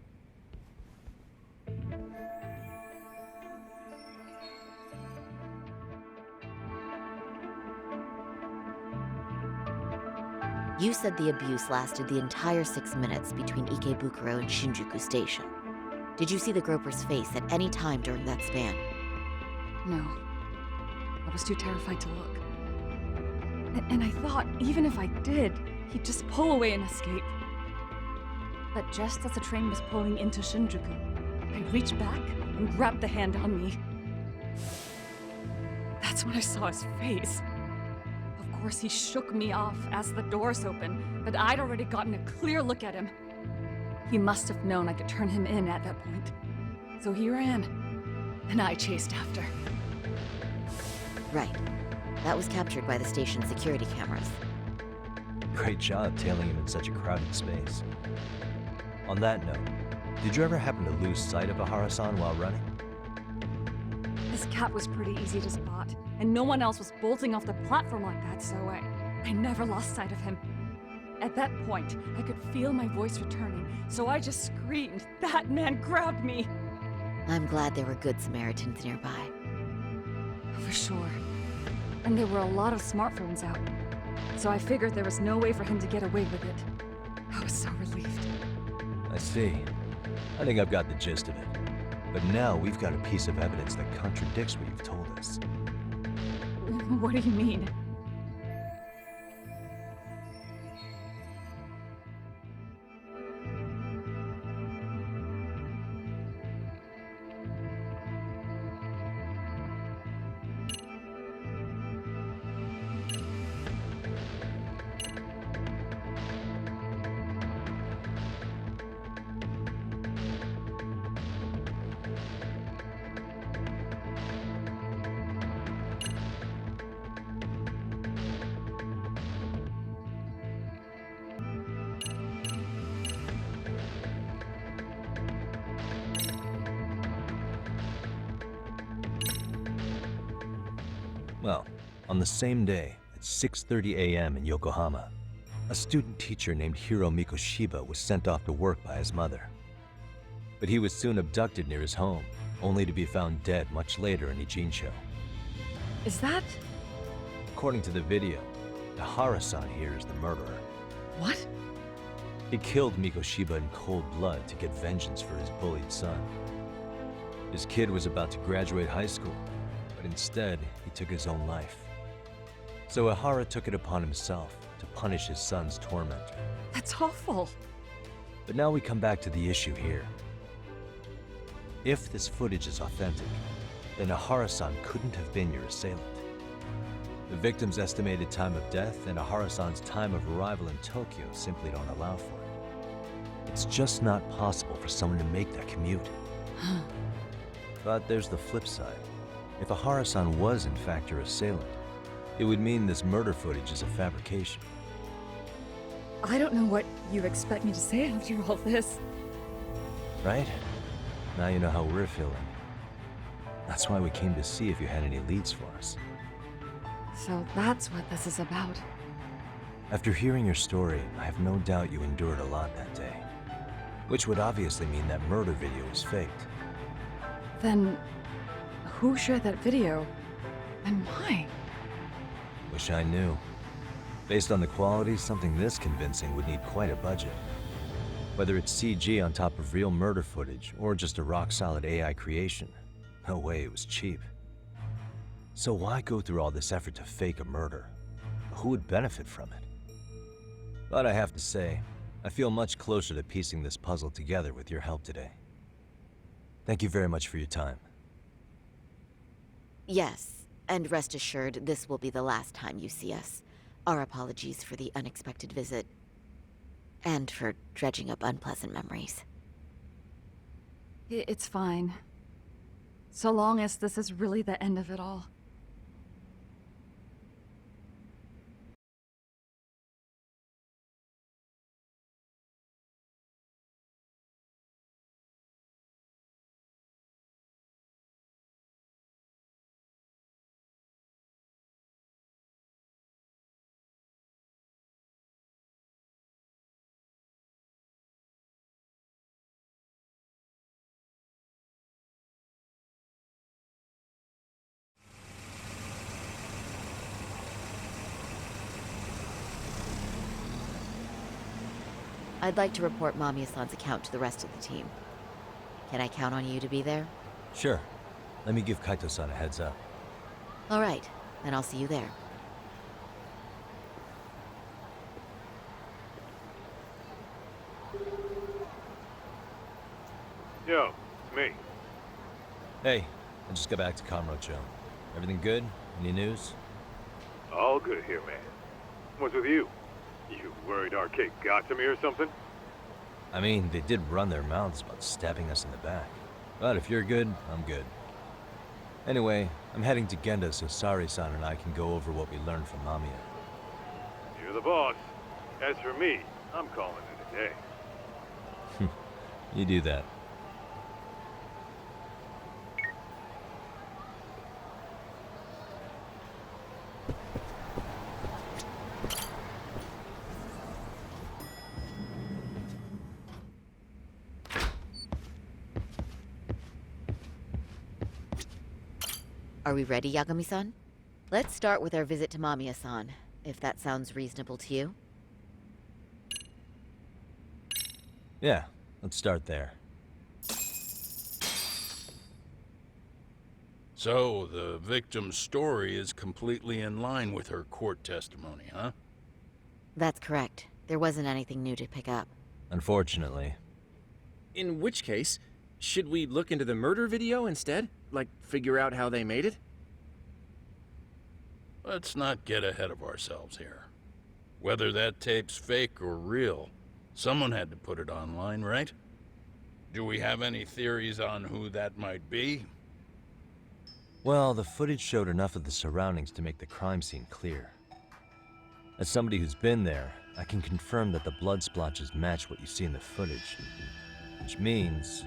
You said the abuse lasted the entire 6 minutes between Ikebukuro and Shinjuku Station. Did you see the groper's face at any time during that span? No. I was too terrified to look. And I thought, even if I did, he'd just pull away and escape. But just as the train was pulling into Shinjuku, I reached back and grabbed the hand on me. That's when I saw his face. Of course, he shook me off as the doors opened, but I'd already gotten a clear look at him. He must have known I could turn him in at that point. So he ran, and I chased after. Right. That was captured by the station's security cameras. Great job tailing him in such a crowded space. On that note, did you ever happen to lose sight of Ahara-san while running? His cat was pretty easy to spot, and no one else was bolting off the platform like that, so I never lost sight of him. At that point, I could feel my voice returning, so I just screamed. That man grabbed me! I'm glad there were good Samaritans nearby. For sure. And there were a lot of smartphones out, so I figured there was no way for him to get away with it. I was so relieved. I see. I think I've got the gist of it. But now we've got a piece of evidence that contradicts what you've told us. What do you mean? Well, on the same day, at 6:30 a.m. in Yokohama, a student teacher named Hiro Mikoshiba was sent off to work by his mother. But he was soon abducted near his home, only to be found dead much later in Ijincho. Is that... According to the video, Ihara-san here is the murderer. What? He killed Mikoshiba in cold blood to get vengeance for his bullied son. His kid was about to graduate high school, but instead, he took his own life. So Ihara took it upon himself to punish his son's tormentor. That's awful. But now we come back to the issue here. If this footage is authentic, then Ihara-san couldn't have been your assailant. The victim's estimated time of death and Ihara-san's time of arrival in Tokyo simply don't allow for it. It's just not possible for someone to make that commute. But there's the flip side. If Ihara-san was in fact your assailant, it would mean this murder footage is a fabrication. I don't know what you expect me to say after all this. Right? Now you know how we're feeling. That's why we came to see if you had any leads for us. So that's what this is about. After hearing your story, I have no doubt you endured a lot that day. Which would obviously mean that murder video was faked. Then, who shared that video? And why? Wish I knew. Based on the quality, something this convincing would need quite a budget. Whether it's CG on top of real murder footage, or just a rock-solid AI creation, no way it was cheap. So why go through all this effort to fake a murder? Who would benefit from it? But I have to say, I feel much closer to piecing this puzzle together with your help today. Thank you very much for your time. Yes, and rest assured, this will be the last time you see us. Our apologies for the unexpected visit. And for dredging up unpleasant memories. It's fine. So long as this is really the end of it all. I'd like to report Mamiya-san's account to the rest of the team. Can I count on you to be there? Sure. Let me give Kaito-san a heads up. All right, then I'll see you there. Yo, it's me. Hey, I just got back to Kamurocho. Everything good? Any news? All good here, man. What's with you? You worried Arcade got to me or something? I mean, they did run their mouths about stabbing us in the back. But if you're good, I'm good. Anyway, I'm heading to Genda so Sari-san and I can go over what we learned from Mamiya. You're the boss. As for me, I'm calling it a day. You do that. Are we ready, Yagami-san? Let's start with our visit to Mamiya-san, if that sounds reasonable to you. Yeah, let's start there. So, the victim's story is completely in line with her court testimony, huh? That's correct. There wasn't anything new to pick up. Unfortunately. In which case, should we look into the murder video instead? Like, figure out how they made it? Let's not get ahead of ourselves here. Whether that tape's fake or real, someone had to put it online, right? Do we have any theories on who that might be? Well, the footage showed enough of the surroundings to make the crime scene clear. As somebody who's been there, I can confirm that the blood splotches match what you see in the footage. Which means...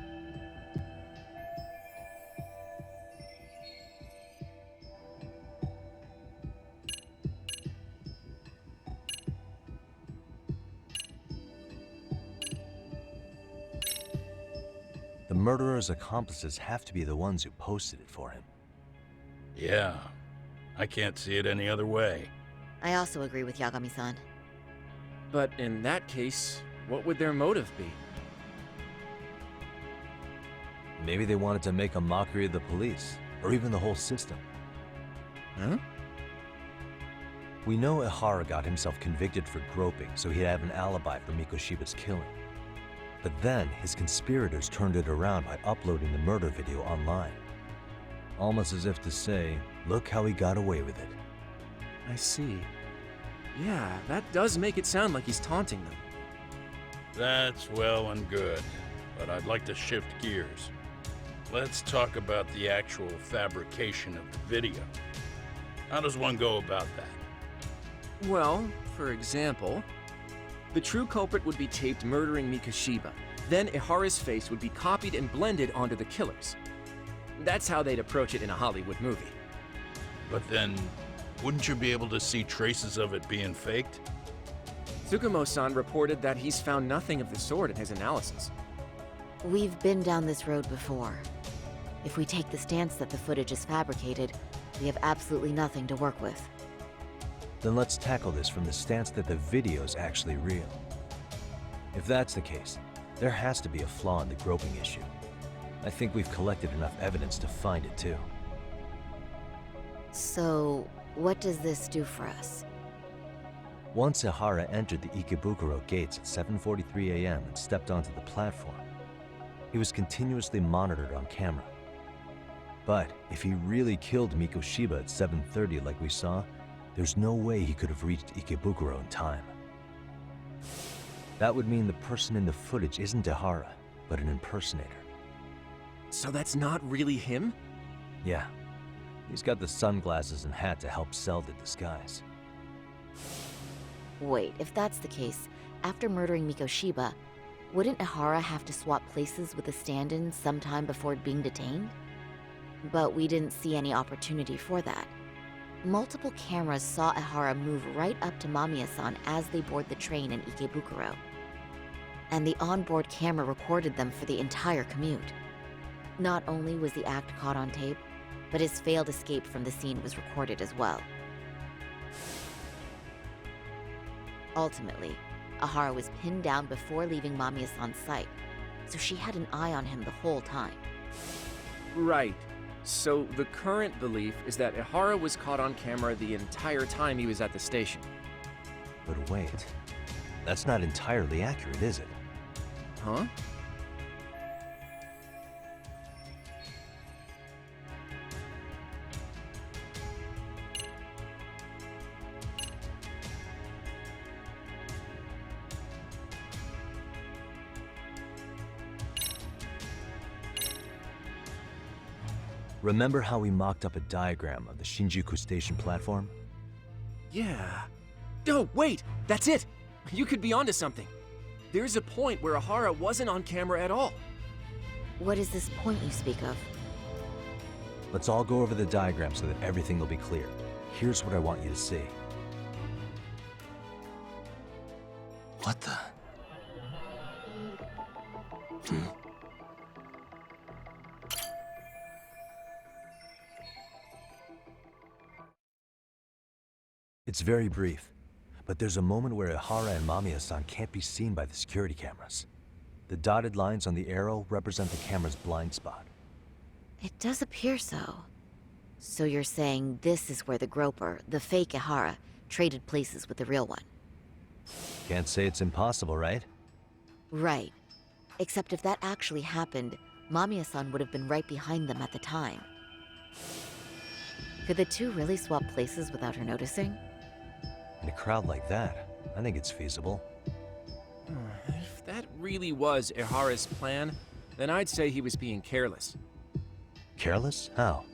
The murderer's accomplices have to be the ones who posted it for him. Yeah, I can't see it any other way. I also agree with Yagami-san. But in that case, what would their motive be? Maybe they wanted to make a mockery of the police, or even the whole system. Huh? We know Ihara got himself convicted for groping, so he'd have an alibi for Mikoshiba's killing. But then, his conspirators turned it around by uploading the murder video online. Almost as if to say, look how he got away with it. I see. Yeah, that does make it sound like he's taunting them. That's well and good, but I'd like to shift gears. Let's talk about the actual fabrication of the video. How does one go about that? Well, for example, the true culprit would be taped murdering Mikoshiba. Then Ihara's face would be copied and blended onto the killers. That's how they'd approach it in a Hollywood movie. But then, wouldn't you be able to see traces of it being faked? Tsukumo-san reported that he's found nothing of the sort in his analysis. We've been down this road before. If we take the stance that the footage is fabricated, we have absolutely nothing to work with. Then let's tackle this from the stance that the video's actually real. If that's the case, there has to be a flaw in the groping issue. I think we've collected enough evidence to find it too. So, what does this do for us? Once Ihara entered the Ikebukuro gates at 7:43 a.m. and stepped onto the platform, he was continuously monitored on camera. But if he really killed Mikoshiba at 7:30 like we saw, there's no way he could have reached Ikebukuro in time. That would mean the person in the footage isn't Ihara, but an impersonator. So that's not really him? Yeah. He's got the sunglasses and hat to help sell the disguise. Wait, if that's the case, after murdering Mikoshiba, wouldn't Ihara have to swap places with the stand-in sometime before being detained? But we didn't see any opportunity for that. Multiple cameras saw Ihara move right up to Mamiya-san as they board the train in Ikebukuro. And the onboard camera recorded them for the entire commute. Not only was the act caught on tape, but his failed escape from the scene was recorded as well. Ultimately, Ihara was pinned down before leaving Mamiya-san's sight, so she had an eye on him the whole time. Right. So the current belief is that Ihara was caught on camera the entire time he was at the station. But wait, that's not entirely accurate, is it? Huh? Remember how we mocked up a diagram of the Shinjuku station platform? Yeah. Oh, wait! That's it! You could be onto something. There's a point where Ihara wasn't on camera at all. What is this point you speak of? Let's all go over the diagram so that everything will be clear. Here's what I want you to see. What the? It's very brief, but there's a moment where Ihara and Mamiya-san can't be seen by the security cameras. The dotted lines on the arrow represent the camera's blind spot. It does appear so. So you're saying this is where the groper, the fake Ihara, traded places with the real one? Can't say it's impossible, right? Right. Except if that actually happened, Mamiya-san would have been right behind them at the time. Could the two really swap places without her noticing? In a crowd like that, I think it's feasible. If that really was Ihara's plan, then I'd say he was being careless. Careless? How?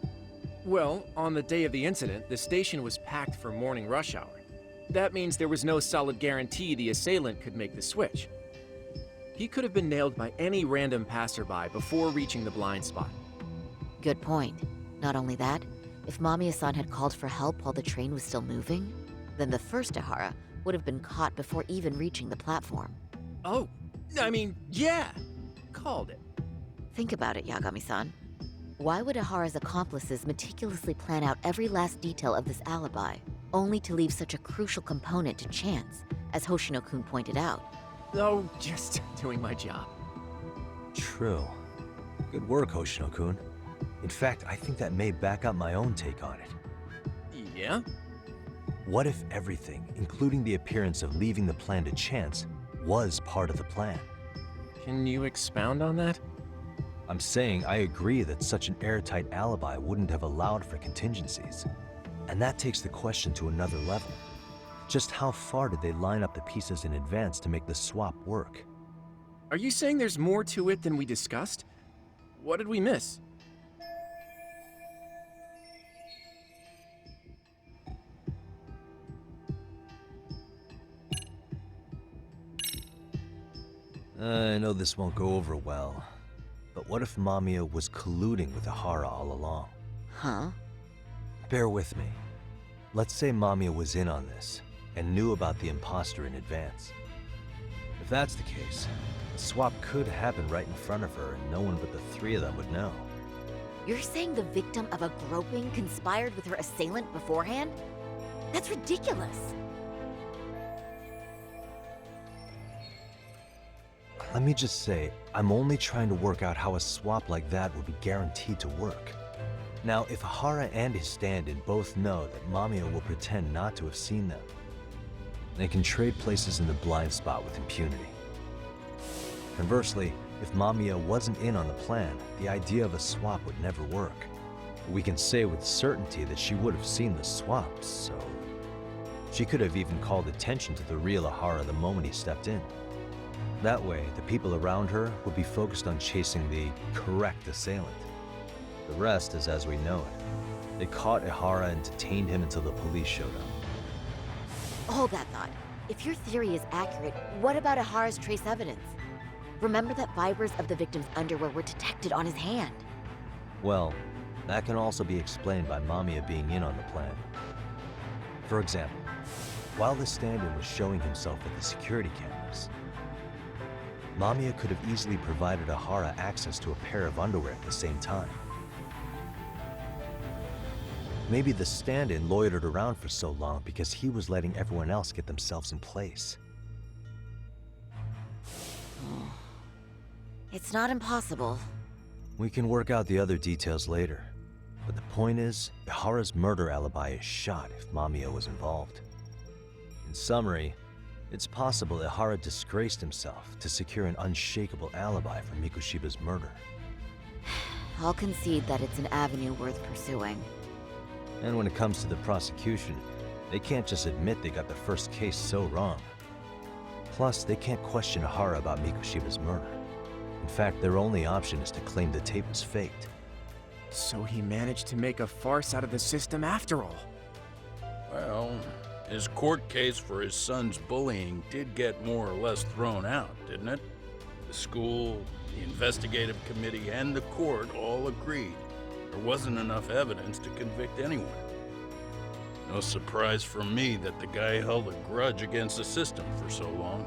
Well, on the day of the incident, the station was packed for morning rush hour. That means there was no solid guarantee the assailant could make the switch. He could have been nailed by any random passerby before reaching the blind spot. Good point. Not only that, if Mamiya-san had called for help while the train was still moving, then the first Ihara would have been caught before even reaching the platform. Oh, I mean, yeah! Called it. Think about it, Yagami-san. Why would Ihara's accomplices meticulously plan out every last detail of this alibi, only to leave such a crucial component to chance, as Hoshino-kun pointed out? Oh, just doing my job. True. Good work, Hoshino-kun. In fact, I think that may back up my own take on it. Yeah? What if everything, including the appearance of leaving the plan to chance, was part of the plan? Can you expound on that? I'm saying I agree that such an airtight alibi wouldn't have allowed for contingencies. And that takes the question to another level. Just how far did they line up the pieces in advance to make the swap work? Are you saying there's more to it than we discussed? What did we miss? I know this won't go over well, but what if Mamiya was colluding with Ihara all along? Huh? Bear with me. Let's say Mamiya was in on this, and knew about the imposter in advance. If that's the case, the swap could happen right in front of her and no one but the three of them would know. You're saying the victim of a groping conspired with her assailant beforehand? That's ridiculous! Let me just say, I'm only trying to work out how a swap like that would be guaranteed to work. Now, if Ihara and his stand-in both know that Mamiya will pretend not to have seen them, they can trade places in the blind spot with impunity. Conversely, if Mamiya wasn't in on the plan, the idea of a swap would never work. We can say with certainty that she would have seen the swap, so... She could have even called attention to the real Ihara the moment he stepped in. That way, the people around her would be focused on chasing the correct assailant. The rest is as we know it. They caught Ihara and detained him until the police showed up. Hold that thought. If your theory is accurate, what about Ihara's trace evidence? Remember that fibers of the victim's underwear were detected on his hand. Well, that can also be explained by Mamiya being in on the plan. For example, while the stand-in was showing himself at the security cameras, Mamiya could have easily provided Ihara access to a pair of underwear at the same time. Maybe the stand-in loitered around for so long because he was letting everyone else get themselves in place. It's not impossible. We can work out the other details later. But the point is, Ihara's murder alibi is shot if Mamiya was involved. In summary, it's possible Ihara disgraced himself to secure an unshakable alibi for Mikoshiba's murder. I'll concede that it's an avenue worth pursuing. And when it comes to the prosecution, they can't just admit they got the first case so wrong. Plus, they can't question Ihara about Mikoshiba's murder. In fact, their only option is to claim the tape was faked. So he managed to make a farce out of the system after all. Well, his court case for his son's bullying did get more or less thrown out, didn't it? The school, the investigative committee, and the court all agreed there wasn't enough evidence to convict anyone. No surprise for me that the guy held a grudge against the system for so long.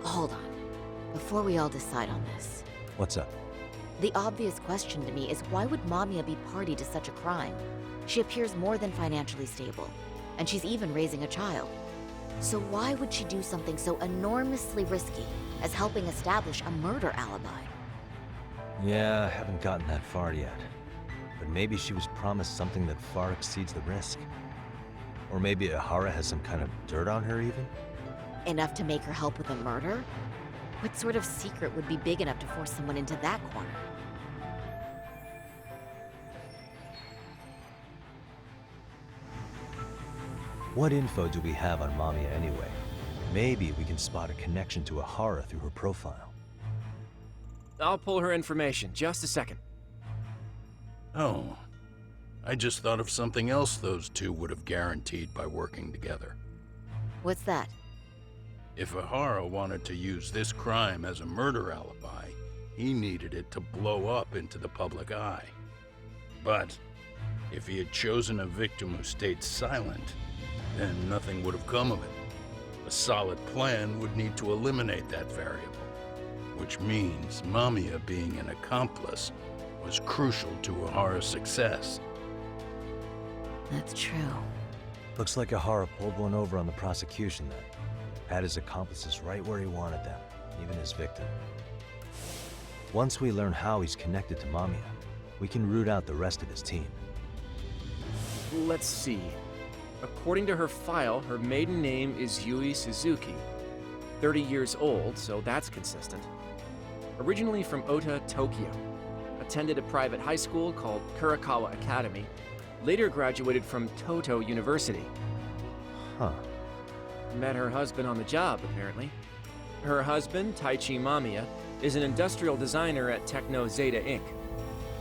Hold on. Before we all decide on this. What's up? The obvious question to me is why would Mamiya be party to such a crime? She appears more than financially stable, and she's even raising a child. So why would she do something so enormously risky as helping establish a murder alibi? Yeah, I haven't gotten that far yet. But maybe she was promised something that far exceeds the risk. Or maybe Ihara has some kind of dirt on her even? Enough to make her help with a murder? What sort of secret would be big enough to force someone into that corner? What info do we have on Mamiya anyway? Maybe we can spot a connection to Ihara through her profile. I'll pull her information. Just a second. Oh, I just thought of something else those two would have guaranteed by working together. What's that? If Ihara wanted to use this crime as a murder alibi, he needed it to blow up into the public eye. But if he had chosen a victim who stayed silent, then nothing would have come of it. A solid plan would need to eliminate that variable, which means Mamiya being an accomplice was crucial to Ohara's success. That's true. Looks like Ohara pulled one over on the prosecution then. Had his accomplices right where he wanted them, even his victim. Once we learn how he's connected to Mamiya, we can root out the rest of his team. Let's see. According to her file, her maiden name is Yui Suzuki. 30 years old, so that's consistent. Originally from Ota, Tokyo. Attended a private high school called Kurakawa Academy. Later graduated from Toto University. Huh. Met her husband on the job, apparently. Her husband, Taichi Mamiya, is an industrial designer at Techno Zeta Inc.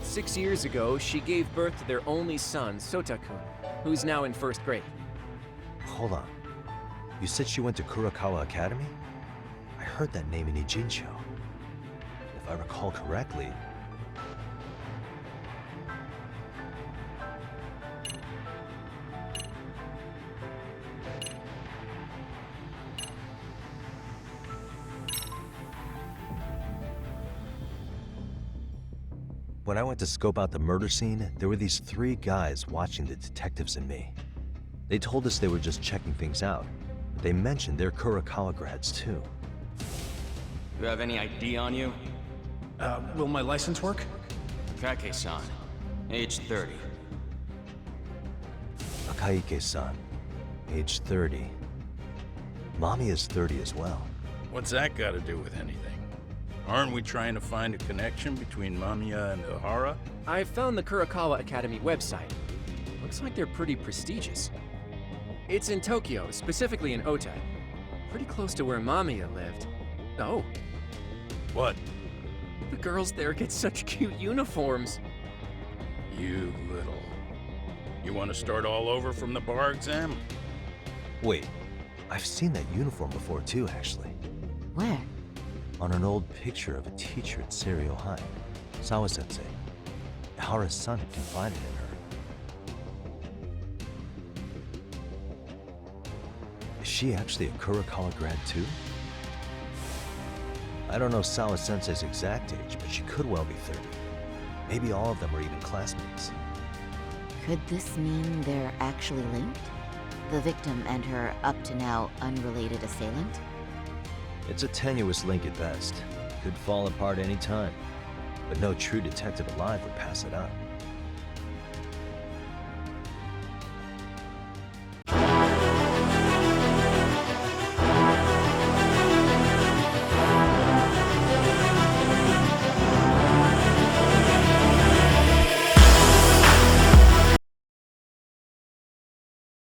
6 years ago, she gave birth to their only son, Sota-kun, who's now in first grade. Hold on. You said she went to Kurakawa Academy? I heard that name in Ijincho. If I recall correctly... When I went to scope out the murder scene, there were these 3 guys watching the detectives and me. They told us they were just checking things out, but they mentioned they're Kurakawa grads too. You have any ID on you? Will my license work? Kake-san, age 30. Akaike-san, age 30. Mommy is 30 as well. What's that got to do with anything? Aren't we trying to find a connection between Mamiya and Ohara? I found the Kurakawa Academy website. Looks like they're pretty prestigious. It's in Tokyo, specifically in Ota. Pretty close to where Mamiya lived. Oh. What? The girls there get such cute uniforms. You little... You want to start all over from the bar exam? Wait, I've seen that uniform before too, actually. Where? On an old picture of a teacher at Seiryo High, Sawa-sensei. Ohara's son confided in her. Is she actually a Kurakawa grad too? I don't know Sawa-sensei's exact age, but she could well be 30. Maybe all of them are even classmates. Could this mean they're actually linked? The victim and her up-to-now unrelated assailant? It's a tenuous link at best. Could fall apart any time. But no true detective alive would pass it up.